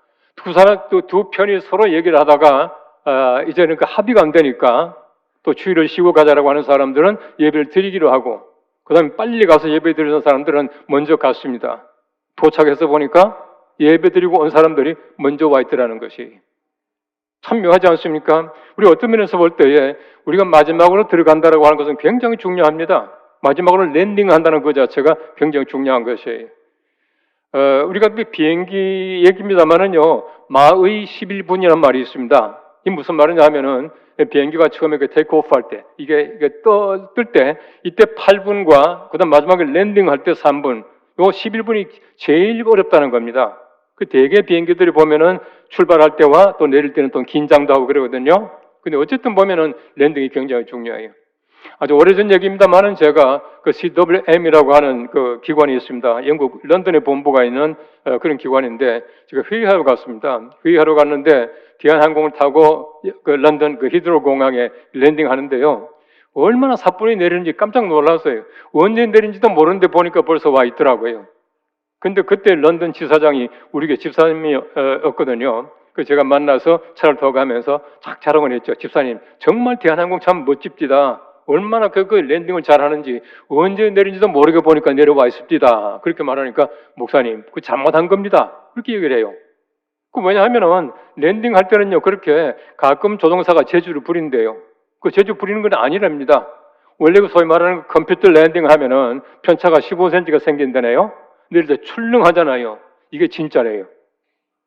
두 편이 서로 얘기를 하다가 이제는 그 합의가 안 되니까 또 주일을 쉬고 가자라고 하는 사람들은 예배를 드리기로 하고 그 다음에 빨리 가서 예배 드리는 사람들은 먼저 갔습니다. 도착해서 보니까 예배 드리고 온 사람들이 먼저 와 있더라는 것이 참 묘하지 않습니까? 우리 어떤 면에서 볼 때에 우리가 마지막으로 들어간다라고 하는 것은 굉장히 중요합니다. 마지막으로 랜딩한다는 그 자체가 굉장히 중요한 것이에요. 우리가 비행기 얘기입니다만은요, 마의 11분이라는 말이 있습니다. 이 무슨 말이냐 하면은 비행기가 처음에 테이크오프 할 때, 이게 뜰 때, 이때 8분과, 그 다음 마지막에 랜딩할 때 3분, 요 11분이 제일 어렵다는 겁니다. 대개 비행기들이 보면은 출발할 때와 또 내릴 때는 또 긴장도 하고 그러거든요. 근데 어쨌든 보면은 랜딩이 굉장히 중요해요. 아주 오래전 얘기입니다만은 제가 그 CWM이라고 하는 그 기관이 있습니다. 영국 런던에 본부가 있는 그런 기관인데 제가 회의하러 갔습니다. 회의하러 갔는데 대한항공을 타고 그 런던 그 히드로 공항에 랜딩하는데요. 얼마나 삿분이 내리는지 깜짝 놀랐어요. 언제 내린지도 모르는데 보니까 벌써 와 있더라고요. 근데 그때 런던 지사장이 우리 집사님이었거든요. 그 제가 만나서 차를 더 가면서 착 자랑을 했죠. 집사님, 정말 대한항공 참 멋집디다. 얼마나 그 랜딩을 잘하는지 언제 내린지도 모르게 보니까 내려와 있습니다. 그렇게 말하니까 목사님, 그 잘못한 겁니다. 그렇게 얘기를 해요. 그 왜냐하면은 랜딩할 때는요 그렇게 가끔 조종사가 제주를 부린대요. 그 제주 부리는 건 아니랍니다. 원래 그 소위 말하는 컴퓨터 랜딩 하면은 편차가 15cm가 생긴다네요. 내릴 때 출렁하잖아요. 이게 진짜래요.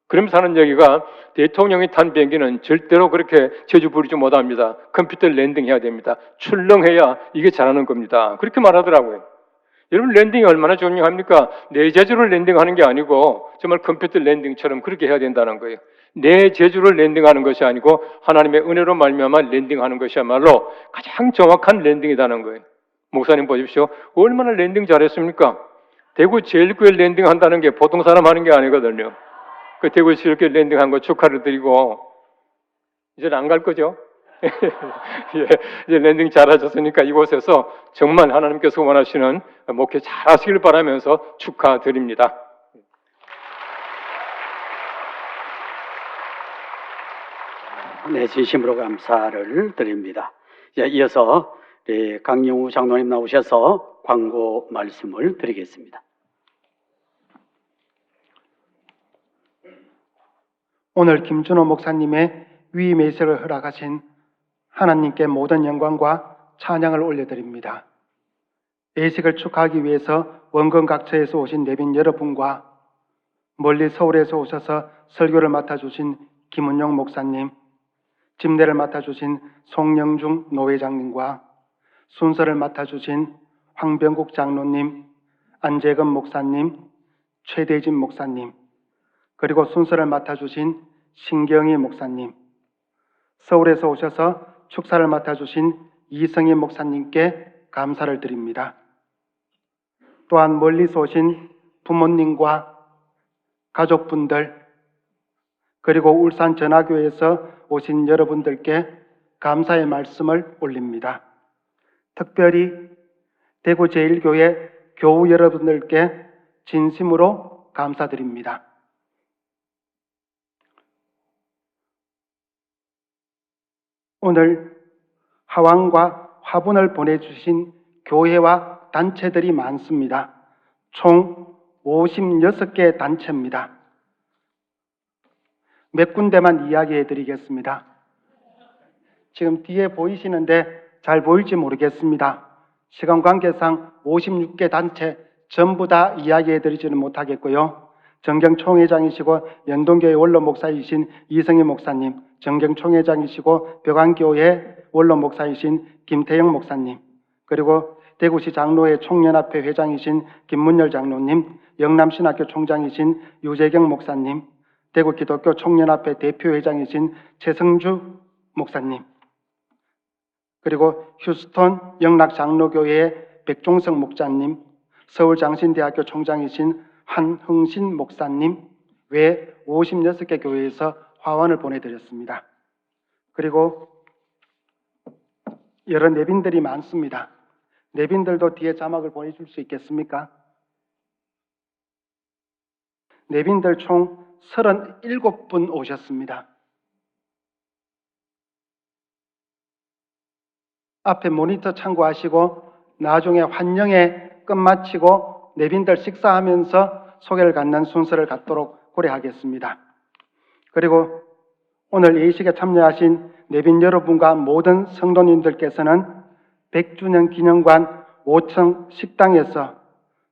그러면서 하는 얘기가 대통령이 탄 비행기는 절대로 그렇게 제주 부리지 못합니다. 컴퓨터 랜딩 해야 됩니다. 출렁해야 이게 잘하는 겁니다. 그렇게 말하더라고요. 여러분 랜딩이 얼마나 중요합니까? 내 제주를 랜딩하는 게 아니고 정말 컴퓨터 랜딩처럼 그렇게 해야 된다는 거예요. 내 제주를 랜딩하는 것이 아니고 하나님의 은혜로 말미암아 랜딩하는 것이야말로 가장 정확한 랜딩이라는 거예요. 목사님 보십시오. 얼마나 랜딩 잘했습니까? 대구 제일교회 랜딩한다는 게 보통 사람 하는 게 아니거든요. 그 대구 제일교회 랜딩한 거 축하를 드리고 이제는 안 갈 거죠? 예, 이제 랜딩 잘하셨으니까 이곳에서 정말 하나님께서 원하시는 목회 잘하시길 바라면서 축하드립니다. 네, 진심으로 감사를 드립니다. 이어서 강영우 장로님 나오셔서 광고 말씀을 드리겠습니다. 오늘 김준호 목사님의 위임 예식을 허락하신 하나님께 모든 영광과 찬양을 올려드립니다. 예식을 축하하기 위해서 원근 각처에서 오신 내빈 여러분과 멀리 서울에서 오셔서 설교를 맡아주신 김은용 목사님, 집례를 맡아주신 송영중 노회장님과 순서를 맡아주신 황병국 장로님, 안재근 목사님, 최대진 목사님, 그리고 순서를 맡아주신 신경희 목사님, 서울에서 오셔서 축사를 맡아주신 이성희 목사님께 감사를 드립니다. 또한 멀리서 오신 부모님과 가족분들, 그리고 울산 전화교회에서 오신 여러분들께 감사의 말씀을 올립니다. 특별히 대구 제1교회 교우 여러분들께 진심으로 감사드립니다. 오늘 하왕과 화분을 보내주신 교회와 단체들이 많습니다. 총 56개 단체입니다. 몇 군데만 이야기해 드리겠습니다. 지금 뒤에 보이시는데 잘 보일지 모르겠습니다. 시간 관계상 56개 단체 전부 다 이야기해 드리지는 못하겠고요. 정경총회장이시고 연동교회 원로 목사이신 이성희 목사님, 정경총회장이시고 벽안교회 원로 목사이신 김태영 목사님, 그리고 대구시 장로회 총연합회 회장이신 김문열 장로님, 영남신학교 총장이신 유재경 목사님, 대구 기독교 총연합회 대표회장이신 최성주 목사님, 그리고 휴스턴 영락장로교회의 백종석 목사님, 서울장신대학교 총장이신 한흥신 목사님 외 56개 교회에서 화환을 보내드렸습니다. 그리고 여러 내빈들이 많습니다. 내빈들도 뒤에 자막을 보내줄 수 있겠습니까? 내빈들 총 37분 오셨습니다. 앞에 모니터 참고하시고 나중에 환영회 끝마치고 내빈들 식사하면서 소개를 갖는 순서를 갖도록 고려하겠습니다. 그리고 오늘 예식에 참여하신 내빈 여러분과 모든 성도님들께서는 100주년 기념관 5층 식당에서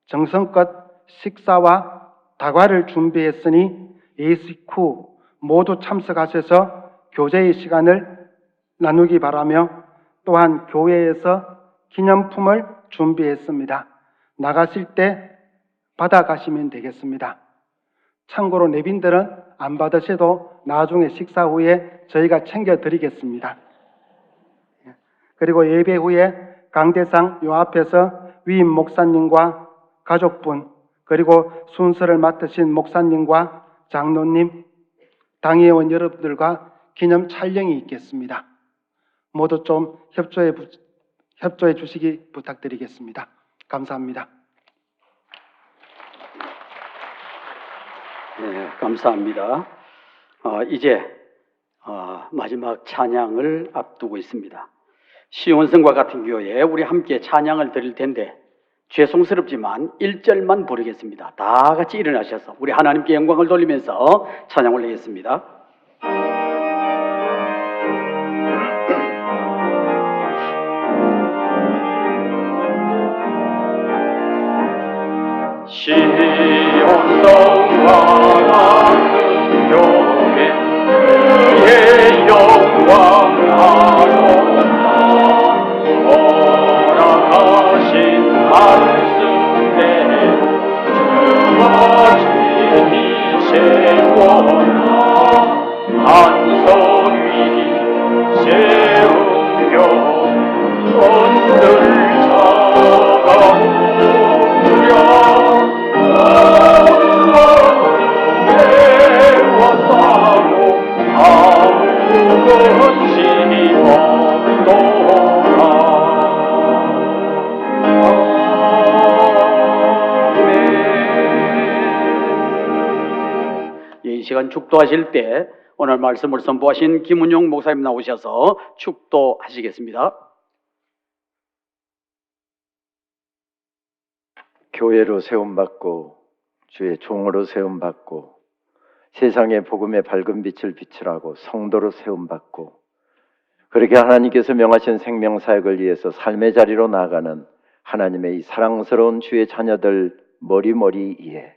정성껏 식사와 다과를 준비했으니 예식 후 모두 참석하셔서 교제의 시간을 나누기 바라며 또한 교회에서 기념품을 준비했습니다. 나가실 때 받아가시면 되겠습니다. 참고로 내빈들은 안 받으셔도 나중에 식사 후에 저희가 챙겨드리겠습니다. 그리고 예배 후에 강대상 요 앞에서 위임 목사님과 가족분 그리고 순서를 맡으신 목사님과 장로님, 당회의원 여러분들과 기념 촬영이 있겠습니다. 모두 좀 협조해 주시기 부탁드리겠습니다. 감사합니다. 네, 감사합니다. 이제 마지막 찬양을 앞두고 있습니다. 시온성과 같은 교회에 우리 함께 찬양을 드릴 텐데 죄송스럽지만 1절만 부르겠습니다. 다 같이 일어나셔서 우리 하나님께 영광을 돌리면서 찬양 올리겠습니다. 시온성과 같은 교회 그의 영광 돌아가신 말씀에 주와 주님이 세워나 한석 위 세우며 손들 잡아오려 외워사고 아무것이 없도다. 이 시간 축도하실 때 오늘 말씀을 선포하신 김은용 목사님 나오셔서 축도하시겠습니다. 교회로 세움받고 주의 종으로 세움받고 세상의 복음의 밝은 빛을 비추라고 성도로 세움받고 그렇게 하나님께서 명하신 생명사역을 위해서 삶의 자리로 나아가는 하나님의 이 사랑스러운 주의 자녀들 머리머리 위에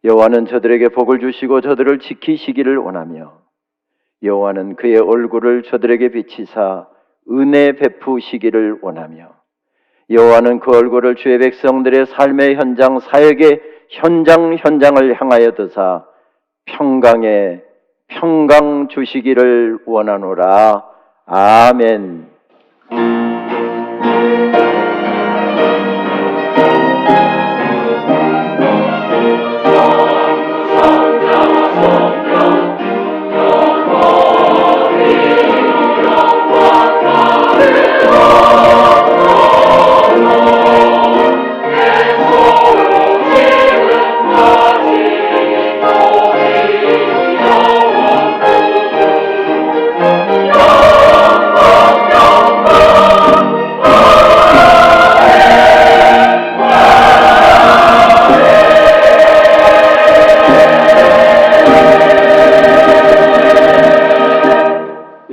여호와는 저들에게 복을 주시고 저들을 지키시기를 원하며 여호와는 그의 얼굴을 저들에게 비치사 은혜 베푸시기를 원하며 여호와는 그 얼굴을 주의 백성들의 삶의 현장 사역의 현장을 향하여 드사 평강에 평강 주시기를 원하노라. 아멘.